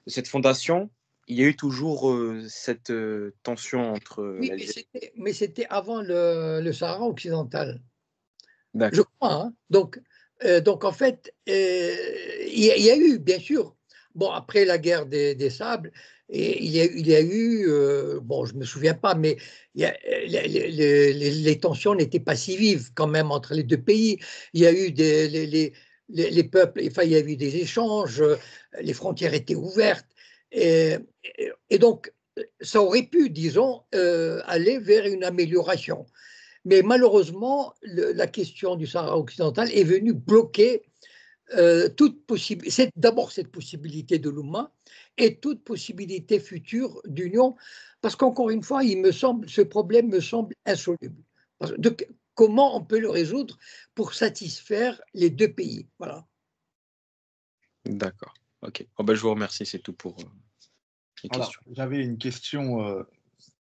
D: cette fondation, il y a eu toujours cette tension entre
B: oui, mais
D: l'Algérie.
B: c'était avant le Sahara occidental, je
D: D'accord.
B: crois, hein. Donc, en fait, il y a eu, bien sûr, bon, après la guerre des Sables, et il y a eu, bon, je ne me souviens pas, mais les tensions n'étaient pas si vives quand même entre les deux pays. Il y a eu les peuples, enfin, il y a eu des échanges, les frontières étaient ouvertes. Et donc, ça aurait pu, disons, aller vers une amélioration. Mais malheureusement, la question du Sahara occidental est venue bloquer toute possibilité, d'abord cette possibilité de l'Oumma et toute possibilité future d'union, parce qu'encore une fois, ce problème me semble insoluble. Comment on peut le résoudre pour satisfaire les deux pays? Voilà.
D: D'accord. Ok. Oh, ben, je vous remercie, c'est tout pour les
A: Alors,
D: questions.
A: j'avais une question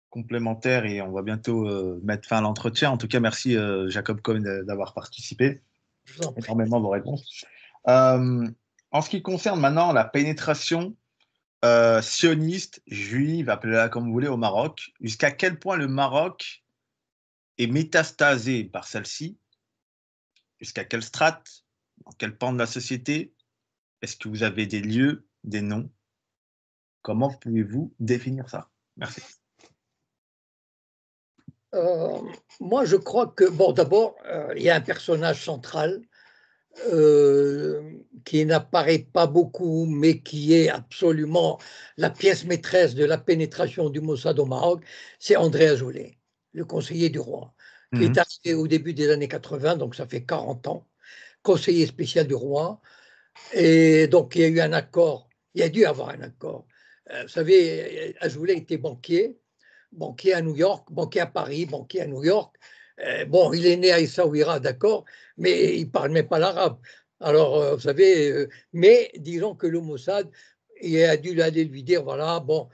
A: complémentaire et on va bientôt mettre fin à l'entretien. En tout cas, merci Jacob Cohen d'avoir participé.
B: Je vous en prie.
A: Énormément vos réponses. Euh, En ce qui concerne maintenant la pénétration sioniste, juive, appelez-la comme vous voulez, au Maroc, jusqu'à quel point le Maroc est métastasé par celle-ci, jusqu'à quelle strate, dans quel pan de la société, est-ce que vous avez des lieux, des noms? Comment pouvez-vous définir ça? Merci.
B: Euh, Moi, je crois que, bon, d'abord, il y a un personnage central qui n'apparaît pas beaucoup, mais qui est absolument la pièce maîtresse de la pénétration du Mossad au Maroc, c'est André Azoulay, le conseiller du roi, qui est
A: Mhm.
B: arrivé au début des années 80, donc ça fait 40 ans, conseiller spécial du roi. Et donc, il y a eu un accord, il y a dû avoir un accord. Vous savez, Azoulay était banquier à New York, banquier à Paris, banquier à New York. Bon, il est né à Essaouira, d'accord, mais il ne parle même pas l'arabe. Alors, vous savez, mais disons que le Mossad il a dû aller lui dire, voilà, bon.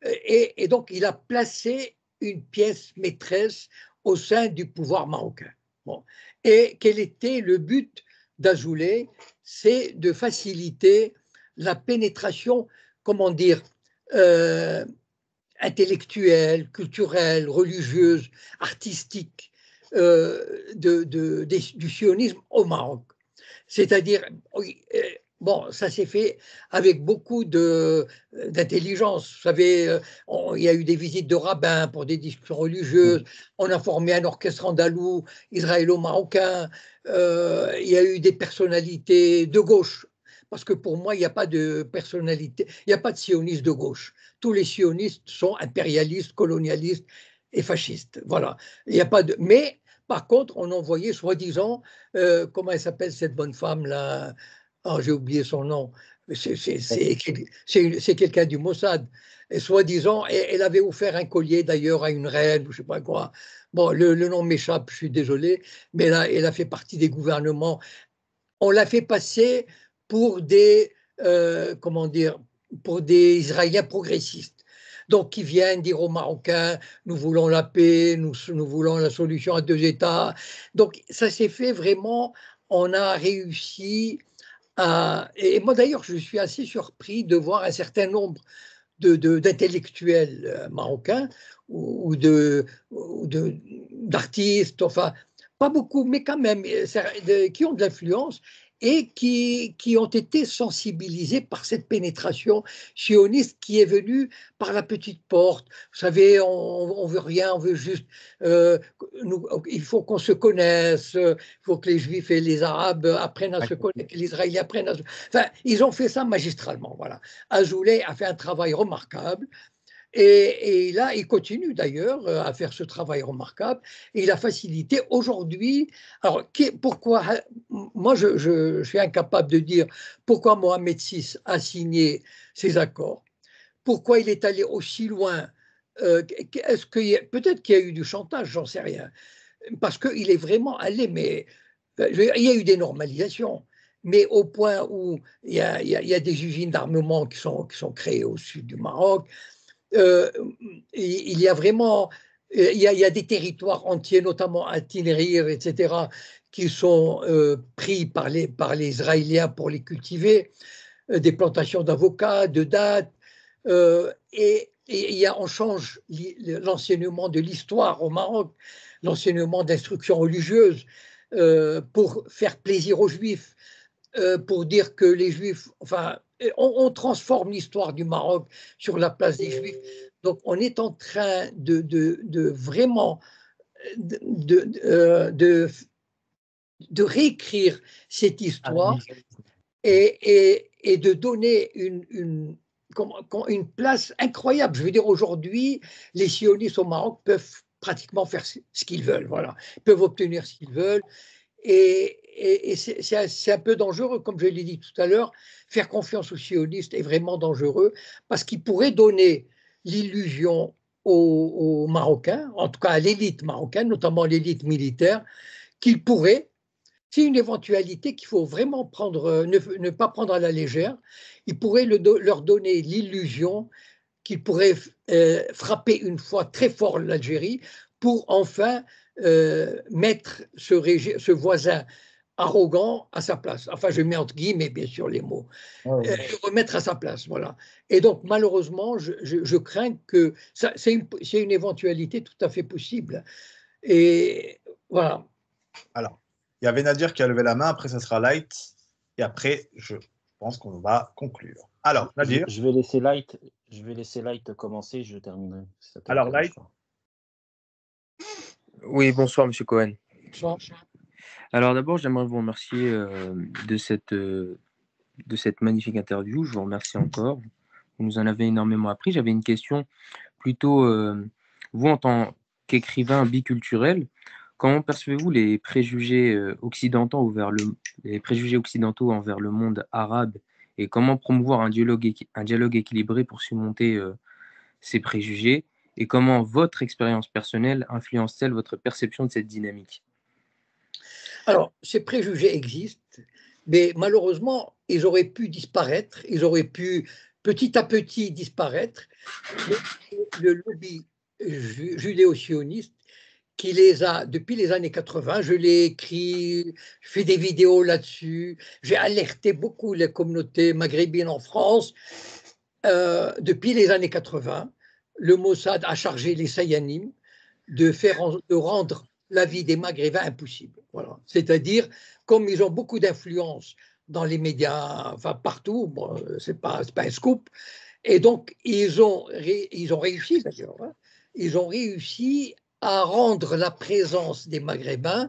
B: Et donc, il a placé une pièce maîtresse au sein du pouvoir marocain. Bon. Et quel était le but d'Azoulay? C'est de faciliter la pénétration, comment dire, intellectuelle, culturelle, religieuse, artistique du sionisme au Maroc. C'est-à-dire, bon, ça s'est fait avec beaucoup d'intelligence. Vous savez, il y a eu des visites de rabbins pour des discussions religieuses. On a formé un orchestre andalou, israélo-marocain. Il y a eu des personnalités de gauche. Parce que pour moi, il n'y a pas de personnalité, il n'y a pas de sionistes de gauche. Tous les sionistes sont impérialistes, colonialistes et fascistes. Voilà. Il n'y a pas de. Mais par contre, on envoyait soi-disant, comment elle s'appelle cette bonne femme là? Oh, j'ai oublié son nom. C'est quelqu'un du Mossad. Et soi-disant, elle avait offert un collier d'ailleurs à une reine, ou je ne sais pas quoi. Bon, le nom m'échappe, je suis désolé, mais là, elle a fait partie des gouvernements. On l'a fait passer pour des, comment dire, pour des Israéliens progressistes. Donc, qui viennent dire aux Marocains, nous voulons la paix, nous voulons la solution à 2 États. Donc, ça s'est fait vraiment, on a réussi à. Et moi, d'ailleurs, je suis assez surpris de voir un certain nombre d'intellectuels marocains ou d'artistes, enfin, pas beaucoup, mais quand même, qui ont de l'influence et qui ont été sensibilisés par cette pénétration sioniste qui est venue par la petite porte. Vous savez, on veut rien, on veut juste, il faut qu'on se connaisse, il faut que les Juifs et les Arabes apprennent à se connaître, que les Israéliens apprennent à se. Enfin, ils ont fait ça magistralement, voilà. Azoulay a fait un travail remarquable. Et là, il continue d'ailleurs à faire ce travail remarquable. Et il a facilité aujourd'hui. Alors, pourquoi. Moi, je suis incapable de dire pourquoi Mohamed VI a signé ces accords. Pourquoi il est allé aussi loin. Peut-être qu'il y a eu du chantage, j'en sais rien. Parce qu'il est vraiment allé, mais il y a eu des normalisations. Mais au point où il y a des usines d'armement qui sont créées au sud du Maroc. Il y a vraiment, il y a des territoires entiers, notamment à Tinrir, etc., qui sont pris par les Israéliens pour les cultiver, des plantations d'avocats, de dattes, et on change l'enseignement de l'histoire au Maroc, l'enseignement d'instruction religieuse, pour faire plaisir aux Juifs, pour dire que les Juifs, enfin, on transforme l'histoire du Maroc sur la place des Juifs. Donc, on est en train de vraiment de réécrire cette histoire et de donner une place incroyable. Je veux dire, aujourd'hui, les sionistes au Maroc peuvent pratiquement faire ce qu'ils veulent. Voilà. Ils peuvent obtenir ce qu'ils veulent. Et c'est un peu dangereux, comme je l'ai dit tout à l'heure. Faire confiance aux sionistes est vraiment dangereux parce qu'ils pourraient donner l'illusion aux Marocains, en tout cas à l'élite marocaine, notamment l'élite militaire, qu'ils pourraient, c'est une éventualité qu'il faut vraiment ne pas prendre à la légère, ils pourraient leur donner l'illusion qu'ils pourraient frapper une fois très fort l'Algérie pour enfin mettre ce voisin arrogant à sa place. Enfin, je mets entre guillemets, bien sûr, les mots. Le remettre à sa place, voilà. Et donc, malheureusement, je crains que c'est une éventualité tout à fait possible. Et voilà.
A: Alors, il y avait Nadir qui a levé la main, après ça sera Light, et après, je pense qu'on va conclure. Alors, Nadir.
C: Je vais laisser Light commencer, je terminerai.
A: Alors, Light.
E: Oui, bonsoir, Monsieur Cohen.
B: Bonsoir.
E: Alors d'abord, j'aimerais vous remercier de cette magnifique interview. Je vous remercie encore. Vous nous en avez énormément appris. J'avais une question plutôt, vous en tant qu'écrivain biculturel, comment percevez-vous les préjugés occidentaux envers le monde arabe et comment promouvoir un dialogue équilibré pour surmonter ces préjugés et comment votre expérience personnelle influence-t-elle votre perception de cette dynamique?
B: Alors, ces préjugés existent, mais malheureusement, ils auraient pu disparaître, ils auraient pu petit à petit disparaître. Le lobby judéo-sionistes qui les a, depuis les années 80, je l'ai écrit, je fais des vidéos là-dessus, j'ai alerté beaucoup les communautés maghrébines en France. Depuis les années 80, le Mossad a chargé les Sayanim de rendre la vie des Maghrébins impossible. Voilà. C'est-à-dire, comme ils ont beaucoup d'influence dans les médias, enfin partout, bon, c'est pas un scoop, et donc ils ont réussi d'ailleurs, hein, ils ont réussi à rendre la présence des Maghrébins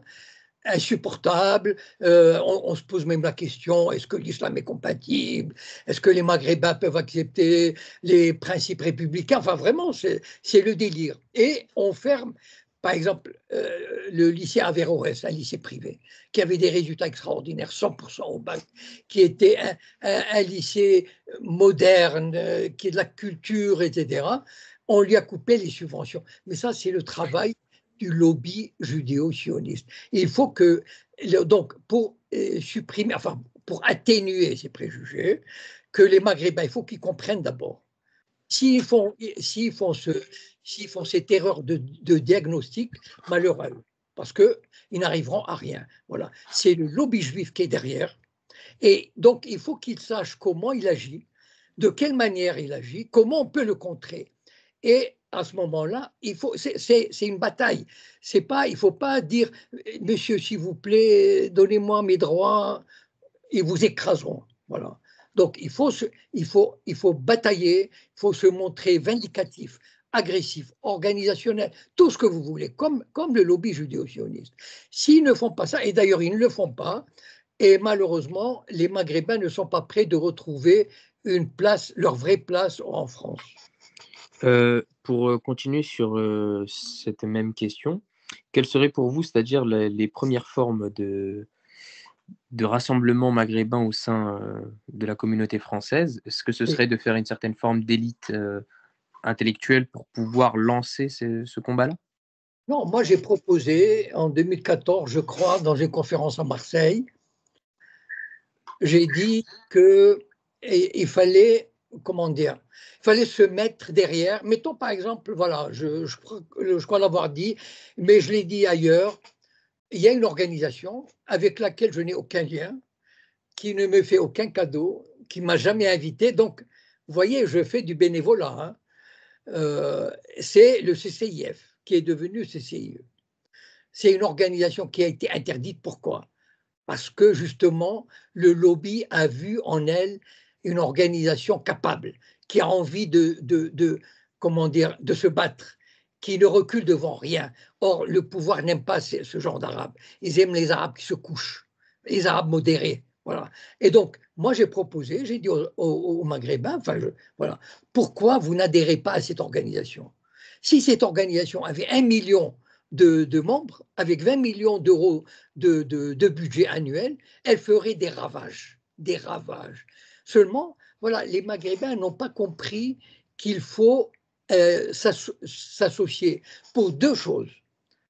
B: insupportable. On se pose même la question, est-ce que l'islam est compatible? Est-ce que les Maghrébins peuvent accepter les principes républicains? Enfin, vraiment, c'est le délire. Et on ferme, par exemple, le lycée Averroès, un lycée privé, qui avait des résultats extraordinaires, 100% au bac, qui était un lycée moderne, qui est de la culture, etc. On lui a coupé les subventions. Mais ça, c'est le travail du lobby judéo-sioniste. Il faut que, donc, pour supprimer, enfin, pour atténuer ces préjugés, que les Maghrébins, il faut qu'ils comprennent d'abord. S'ils font cette erreur de diagnostic, malheur à eux, parce qu'ils n'arriveront à rien. Voilà. C'est le lobby juif qui est derrière. Et donc, il faut qu'ils sachent comment il agit, de quelle manière il agit, comment on peut le contrer. Et à ce moment-là, c'est une bataille. Il ne faut pas dire, monsieur, s'il vous plaît, donnez-moi mes droits, ils vous écraseront. Voilà. Donc, il faut batailler, il faut se montrer vindicatif, agressif, organisationnel, tout ce que vous voulez, comme le lobby judéo-sioniste. S'ils ne font pas ça, et d'ailleurs, ils ne le font pas, et malheureusement, les Maghrébins ne sont pas prêts de retrouver une place, leur vraie place en France.
E: Pour continuer sur cette même question, quelles seraient pour vous, c'est-à-dire les premières formes de rassemblement maghrébin au sein de la communauté française? Est-ce que ce serait de faire une certaine forme d'élite intellectuelle pour pouvoir lancer ce combat-là?
B: Non, moi j'ai proposé en 2014, je crois, dans une conférence à Marseille, j'ai dit qu'il fallait, comment dire, il fallait se mettre derrière. Mettons par exemple, voilà, je crois l'avoir dit, mais je l'ai dit ailleurs, il y a une organisation avec laquelle je n'ai aucun lien, qui ne me fait aucun cadeau, qui ne m'a jamais invité. Donc, vous voyez, je fais du bénévolat. Hein. C'est le CCIF, qui est devenu CCIE. C'est une organisation qui a été interdite. Pourquoi? Parce que justement, le lobby a vu en elle une organisation capable, qui a envie comment dire, de se battre, qui ne recule devant rien. Or, le pouvoir n'aime pas ce genre d'Arabes. Ils aiment les Arabes qui se couchent, les Arabes modérés. Voilà. Et donc, moi, j'ai proposé, j'ai dit aux Maghrébins, voilà, pourquoi vous n'adhérez pas à cette organisation? Si cette organisation avait 1 million de membres, avec 20 millions d'euros de budget annuel, elle ferait des ravages, des ravages. Seulement, voilà, les Maghrébins n'ont pas compris qu'il faut s'associer pour deux choses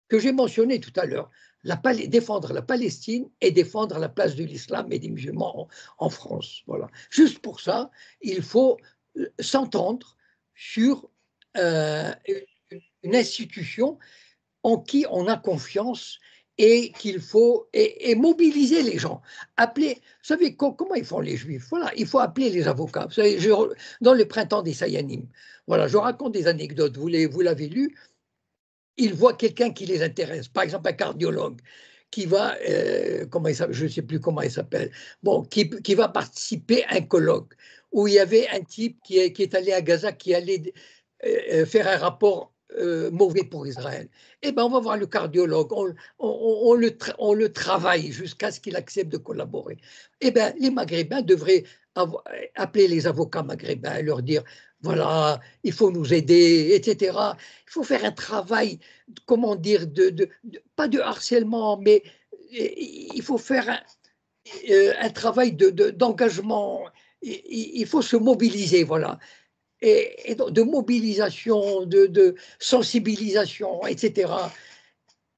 B: que j'ai mentionnées tout à l'heure. Défendre la Palestine et défendre la place de l'islam et des musulmans en France. Voilà. Juste pour ça, il faut s'entendre sur une institution en qui on a confiance et qu'il faut mobiliser les gens. Appeler, vous savez comment ils font les Juifs? Voilà, il faut appeler les avocats. Vous savez, dans le printemps des Sayanim, voilà, je raconte des anecdotes, vous l'avez lu, ils voient quelqu'un qui les intéresse, par exemple un cardiologue qui va, je ne sais plus comment il s'appelle, bon, qui va participer à un colloque où il y avait un type qui est allé à Gaza, qui allait faire un rapport mauvais pour Israël. Eh bien, on va voir le cardiologue, on le travaille jusqu'à ce qu'il accepte de collaborer. Eh bien, les Maghrébins devraient appeler les avocats maghrébins et leur dire, voilà, il faut nous aider, etc. Il faut faire un travail, comment dire, pas de harcèlement, mais il faut faire un travail d'engagement. Il faut se mobiliser, voilà. Et de mobilisation, de sensibilisation, etc.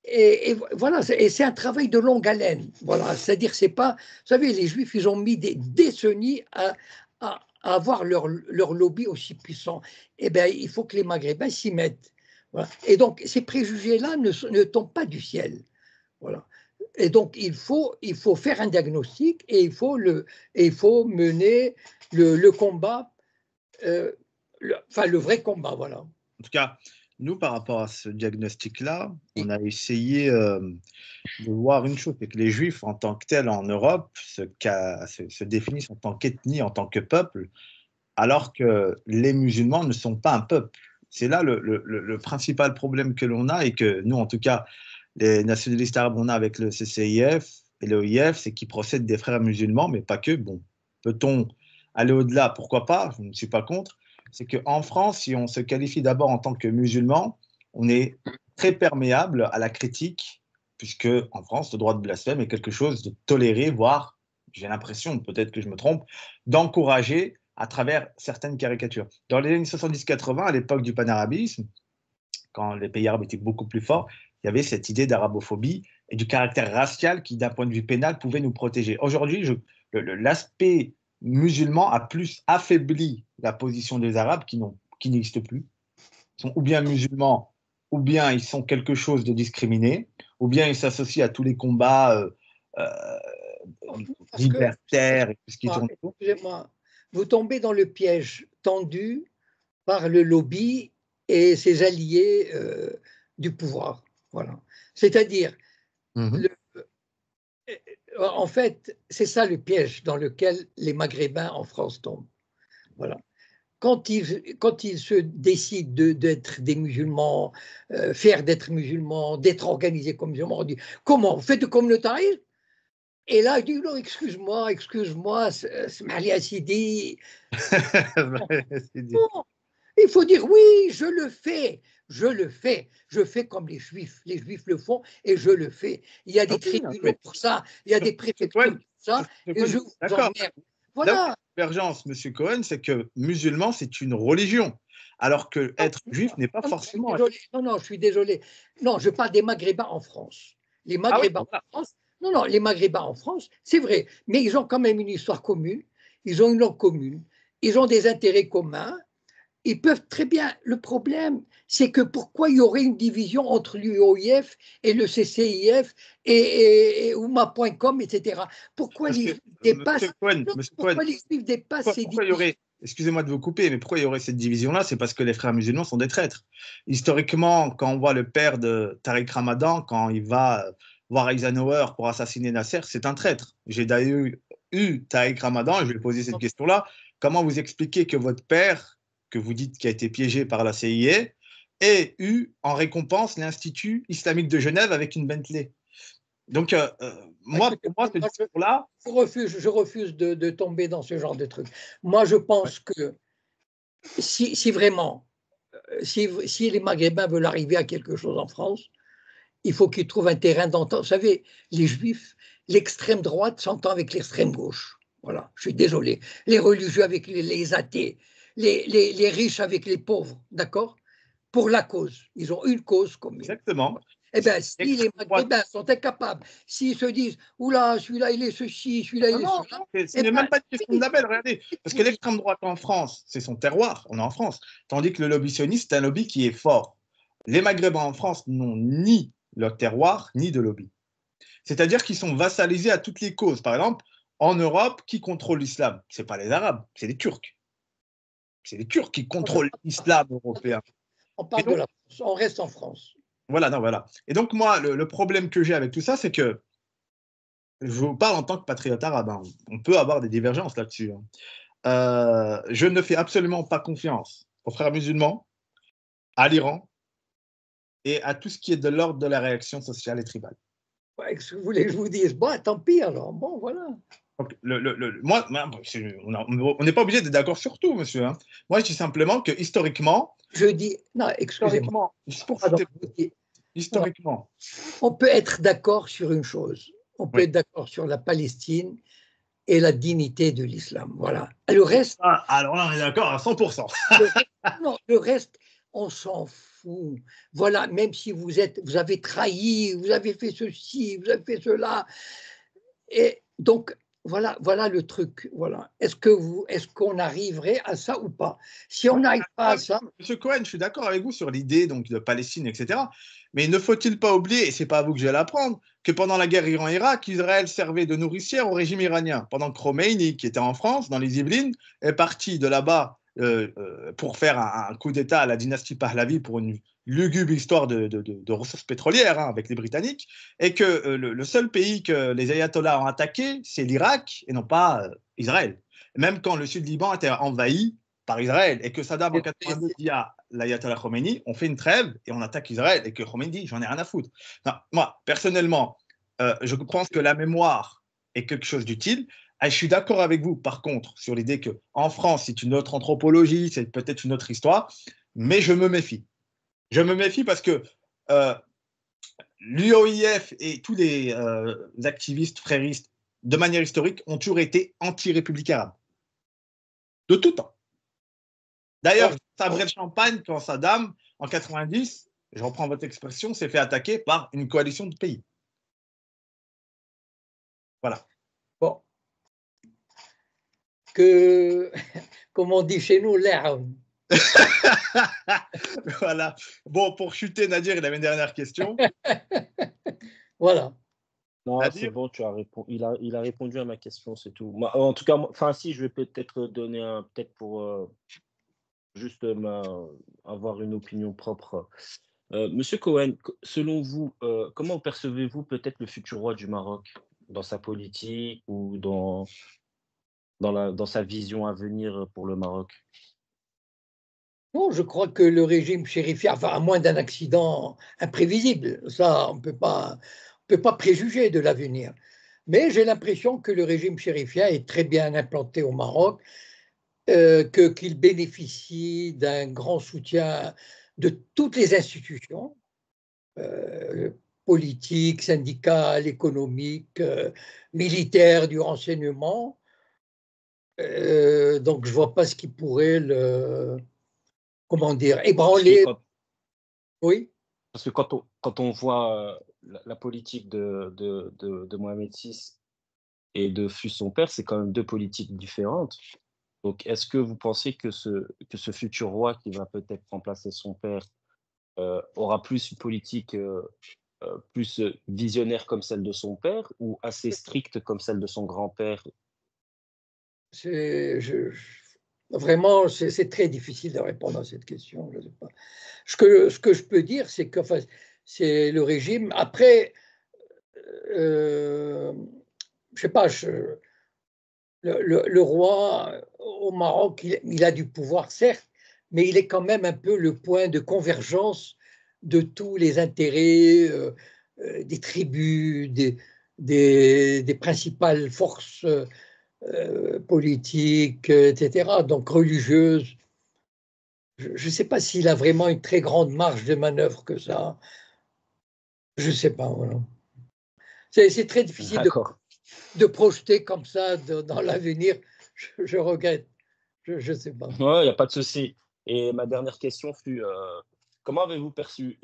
B: Et voilà, c'est un travail de longue haleine. Voilà, c'est-à-dire, c'est pas, vous savez, les Juifs, ils ont mis des décennies à avoir leur lobby aussi puissant. Eh bien, il faut que les Maghrébins s'y mettent. Voilà. Et donc, ces préjugés-là ne tombent pas du ciel. Voilà. Et donc, il faut faire un diagnostic et il faut mener le combat, le vrai combat, voilà.
A: En tout cas, nous, par rapport à ce diagnostic-là, on a essayé de voir une chose, c'est que les Juifs, en tant que tels en Europe, se définissent en tant qu'ethnie, en tant que peuple, alors que les musulmans ne sont pas un peuple. C'est là le principal problème que l'on a et que nous, en tout cas, les nationalistes arabes, on a avec le CCIF et le OIF, c'est qu'ils procèdent des frères musulmans, mais pas que. Bon, peut-on aller au-delà? Pourquoi pas? Je ne suis pas contre. C'est qu'en France, si on se qualifie d'abord en tant que musulman, on est très perméable à la critique, puisque en France, le droit de blasphème est quelque chose de toléré, voire, j'ai l'impression, peut-être que je me trompe, d'encourager à travers certaines caricatures. Dans les années 70-80, à l'époque du panarabisme, quand les pays arabes étaient beaucoup plus forts, il y avait cette idée d'arabophobie et du caractère racial qui, d'un point de vue pénal, pouvait nous protéger. Aujourd'hui, l'aspect musulman a plus affaibli la position des Arabes qui n'existent plus. Ils sont ou bien musulmans, ou bien ils sont quelque chose de discriminé, ou bien ils s'associent à tous les combats libertaires et tout ce qui tourne autour.
B: Excusez-moi, vous tombez dans le piège tendu par le lobby et ses alliés du pouvoir. Voilà. C'est-à-dire, en fait, c'est ça le piège dans lequel les Maghrébins en France tombent. Voilà. Quand ils se décident d'être des musulmans, fiers d'être musulmans, d'être organisés comme musulmans, on dit comment? Vous faites du communautarisme? Et là, il dit non, excuse-moi, Smali Assidi. Bon, il faut dire oui, je le fais. Je fais comme les Juifs. Les Juifs le font et je le fais. Il y a des tribunaux pour ça, il y a des préfectures pour ça. Et je vous emmerde. Voilà.
A: La divergence, M. Cohen, c'est que musulman, c'est une religion, alors que être juif n'est pas forcément.
B: Non, je suis désolé. Non, je parle des Maghrébins en France. Les Maghrébins en France. Non, les Maghrébins en France, c'est vrai, mais ils ont quand même une histoire commune, ils ont une langue commune, ils ont des intérêts communs. Ils peuvent très bien. Le problème, c'est que pourquoi il y aurait une division entre l'UOIF et le CCIF et Ouma.com, etc. Pourquoi les Juifs dépassent ces divisions?
A: Excusez-moi de vous couper, mais pourquoi il y aurait cette division-là? C'est parce que les frères musulmans sont des traîtres. Historiquement, quand on voit le père de Tariq Ramadan, quand il va voir Eisenhower pour assassiner Nasser, c'est un traître. J'ai d'ailleurs eu Tariq Ramadan, et je vais lui poser cette question-là. Comment vous expliquez que votre père, que vous dites qui a été piégé par la CIA, ait eu en récompense l'Institut islamique de Genève avec une Bentley? Donc, moi, pour moi, ce discours-là…
B: Je refuse de tomber dans ce genre de truc. Moi, je pense que si vraiment, si les Maghrébins veulent arriver à quelque chose en France, il faut qu'ils trouvent un terrain d'entente. Vous savez, les Juifs, l'extrême droite s'entend avec l'extrême gauche. Voilà, je suis désolé. Les religieux avec les athées, les riches avec les pauvres, d'accord? Pour la cause. Ils ont une cause commune.
A: Exactement.
B: Eh bien, si les Maghrébins sont incapables, s'ils se disent « Oula, celui-là, il est ceci, celui-là, il est cela… »
A: Ce n'est même pas une question de label, regardez. Parce que l'extrême droite en France, c'est son terroir, on est en France. Tandis que le lobby sioniste, c'est un lobby qui est fort. Les Maghrébins en France n'ont ni leur terroir, ni de lobby. C'est-à-dire qu'ils sont vassalisés à toutes les causes. Par exemple, en Europe, qui contrôle l'islam? Ce n'est pas les Arabes, c'est les Turcs. C'est les Turcs qui contrôlent l'islam européen.
B: On parle de la France, on reste en France.
A: Voilà, non, voilà. Et donc, moi, le problème que j'ai avec tout ça, c'est que je vous parle en tant que patriote arabe. Hein. On peut avoir des divergences là-dessus. Hein. Je ne fais absolument pas confiance aux frères musulmans, à l'Iran et à tout ce qui est de l'ordre de la réaction sociale et tribale.
B: Ouais, ce que vous voulez que je vous dise? Bon, tant pis alors. Bon, voilà.
A: Donc, moi, on n'est pas obligé d'être d'accord sur tout, monsieur. Hein. Moi, je dis simplement que historiquement…
B: Je dis… Non, excusez-moi.
A: Historiquement.
B: On peut être d'accord sur une chose. On peut être d'accord sur la Palestine et la dignité de l'islam. Voilà. Le reste…
A: Alors là, on est d'accord à 100%.
B: le reste, on s'en fout. Voilà, même si vous avez trahi, vous avez fait ceci, vous avez fait cela. Et donc, voilà le truc. Voilà. Est-ce qu'on arriverait à ça ou pas? Si on n'arrive pas à ça,
A: Monsieur Cohen, je suis d'accord avec vous sur l'idée donc de Palestine, etc. Mais ne faut-il pas oublier, et c'est pas à vous que je vais l'apprendre, que pendant la guerre Iran-Irak, Israël servait de nourricière au régime iranien. Pendant que Khomeini, qui était en France, dans les Yvelines, est parti de là-bas pour faire un coup d'État à la dynastie Pahlavi pour une lugubre histoire de ressources pétrolières hein, avec les Britanniques, et que le seul pays que les ayatollahs ont attaqué, c'est l'Irak et non pas Israël. Même quand le sud Liban était envahi par Israël et que Saddam en 82 dit à l'ayatollah Khomeini, on fait une trêve et on attaque Israël et que Khomeini dit, j'en ai rien à foutre. Non, moi, personnellement, je pense que la mémoire est quelque chose d'utile. Et je suis d'accord avec vous, par contre, sur l'idée qu'en France, c'est une autre anthropologie, c'est peut-être une autre histoire, mais je me méfie. Je me méfie parce que l'UOIF et tous les activistes fréristes, de manière historique, ont toujours été anti-république arabe. De tout temps. D'ailleurs, ça brûle le champagne quand Saddam, en 90, je reprends votre expression, s'est fait attaquer par une coalition de pays. Voilà.
B: Bon. Comme on dit chez nous, l'herbe.
A: Voilà. Bon, pour chuter, Nadir, il avait une dernière question.
B: Voilà.
C: Non, c'est bon, il a répondu à ma question, c'est tout. Moi, en tout cas, enfin, si, je vais peut-être donner peut-être pour juste avoir une opinion propre. Monsieur Cohen, selon vous, comment percevez-vous peut-être le futur roi du Maroc dans sa politique ou dans sa vision à venir pour le Maroc?
B: Non, je crois que le régime chérifien, enfin, à moins d'un accident imprévisible, ça, on ne peut pas préjuger de l'avenir. Mais j'ai l'impression que le régime chérifien est très bien implanté au Maroc, qu'il bénéficie d'un grand soutien de toutes les institutions, politiques, syndicales, économiques, militaires, du renseignement. Donc, je ne vois pas ce qui pourrait comment dire, ébranler. Oui.
C: Parce que quand on voit la politique de Mohamed VI et de fut son père, c'est quand même deux politiques différentes. Donc, est-ce que vous pensez que ce futur roi qui va peut-être remplacer son père aura plus une politique plus visionnaire comme celle de son père ou assez stricte comme celle de son grand-père?
B: Vraiment, c'est très difficile de répondre à cette question. Je sais pas. Ce que je peux dire, c'est que enfin, c'est le régime. Après, je sais pas, le roi au Maroc, il a du pouvoir, certes, mais il est quand même un peu le point de convergence de tous les intérêts des tribus, des principales forces politiques, etc., donc religieuses. Je ne sais pas s'il a vraiment une très grande marge de manœuvre que ça. Je ne sais pas. Voilà. C'est très difficile de projeter comme ça dans l'avenir. Je regrette. Je ne sais pas.
C: Ouais, il n'y a pas de souci. Et ma dernière question fut comment avez-vous perçu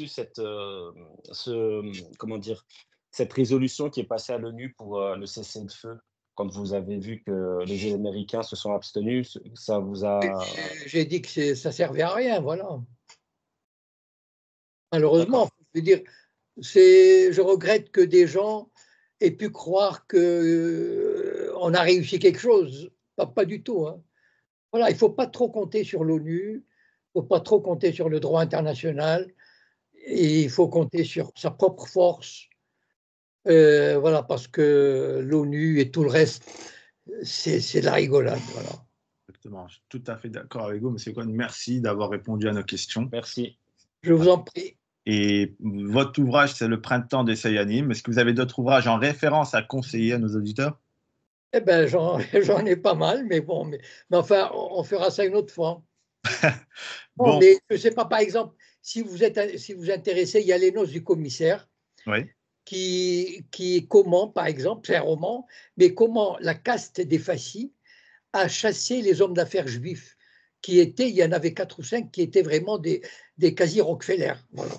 C: cette, comment dire, cette résolution qui est passée à l'ONU pour le cessez-le-feu? Quand vous avez vu que les Américains se sont abstenus, ça vous a...
B: J'ai dit que ça ne servait à rien, voilà. Malheureusement, je veux dire, je regrette que des gens aient pu croire qu'on a réussi quelque chose. Pas du tout. Hein. Voilà, il ne faut pas trop compter sur l'ONU, il ne faut pas trop compter sur le droit international, et il faut compter sur sa propre force. Voilà, parce que l'ONU et tout le reste, c'est de la rigolade. Voilà.
A: Exactement, je suis tout à fait d'accord avec vous, M. Cohen. Merci d'avoir répondu à nos questions.
C: Merci.
B: Je vous en prie.
A: Et votre ouvrage, c'est Le Printemps des Sayanim. Est-ce que vous avez d'autres ouvrages en référence à conseiller à nos auditeurs?
B: Eh bien, j'en ai pas mal, mais bon, mais enfin, on fera ça une autre fois. Bon. Mais je ne sais pas, par exemple, si vous intéressez, il y a Les Noces du commissaire,
A: oui.
B: qui comment, par exemple, c'est un roman, mais comment la caste des Fassis a chassé les hommes d'affaires juifs, il y en avait 4 ou 5 qui étaient vraiment des quasi-Rockefeller. Voilà.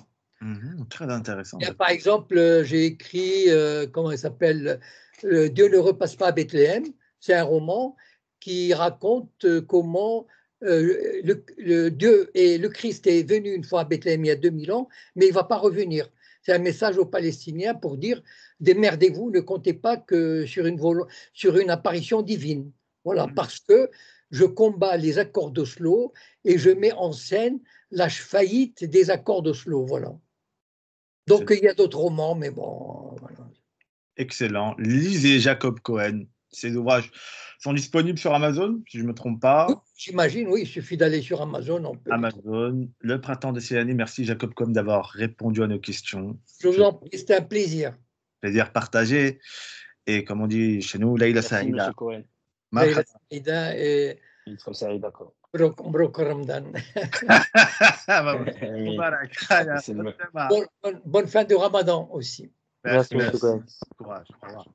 A: Très intéressant.
B: Il y a, par exemple, j'ai écrit, comment il s'appelle, Dieu ne repasse pas à Bethléem. C'est un roman qui raconte comment Dieu et le Christ est venu une fois à Bethléem il y a 2000 ans, mais il ne va pas revenir. C'est un message aux Palestiniens pour dire démerdez-vous, ne comptez pas que sur une apparition divine. Voilà, parce que je combats les accords d'Oslo et je mets en scène la faillite des accords d'Oslo. Voilà. Donc il y a d'autres romans, mais bon. Voilà.
A: Excellent. Lisez Jacob Cohen. Ses ouvrages sont disponibles sur Amazon, si je ne me trompe pas.
B: Oui, j'imagine, oui, il suffit d'aller sur Amazon.
A: Amazon, Le Printemps des années. Merci Jacob Cohen d'avoir répondu à nos questions.
B: Je vous en prie, c'était un plaisir.
A: Plaisir partagé. Et comme on dit chez nous, Leïla Saïda.
C: Monsieur Cohen.
B: Leïla Saïda et
C: d'accord.
B: Brok Ramadan. Bonne fin de Ramadan aussi.
E: Merci, monsieur Cohen.
A: Courage. Au revoir.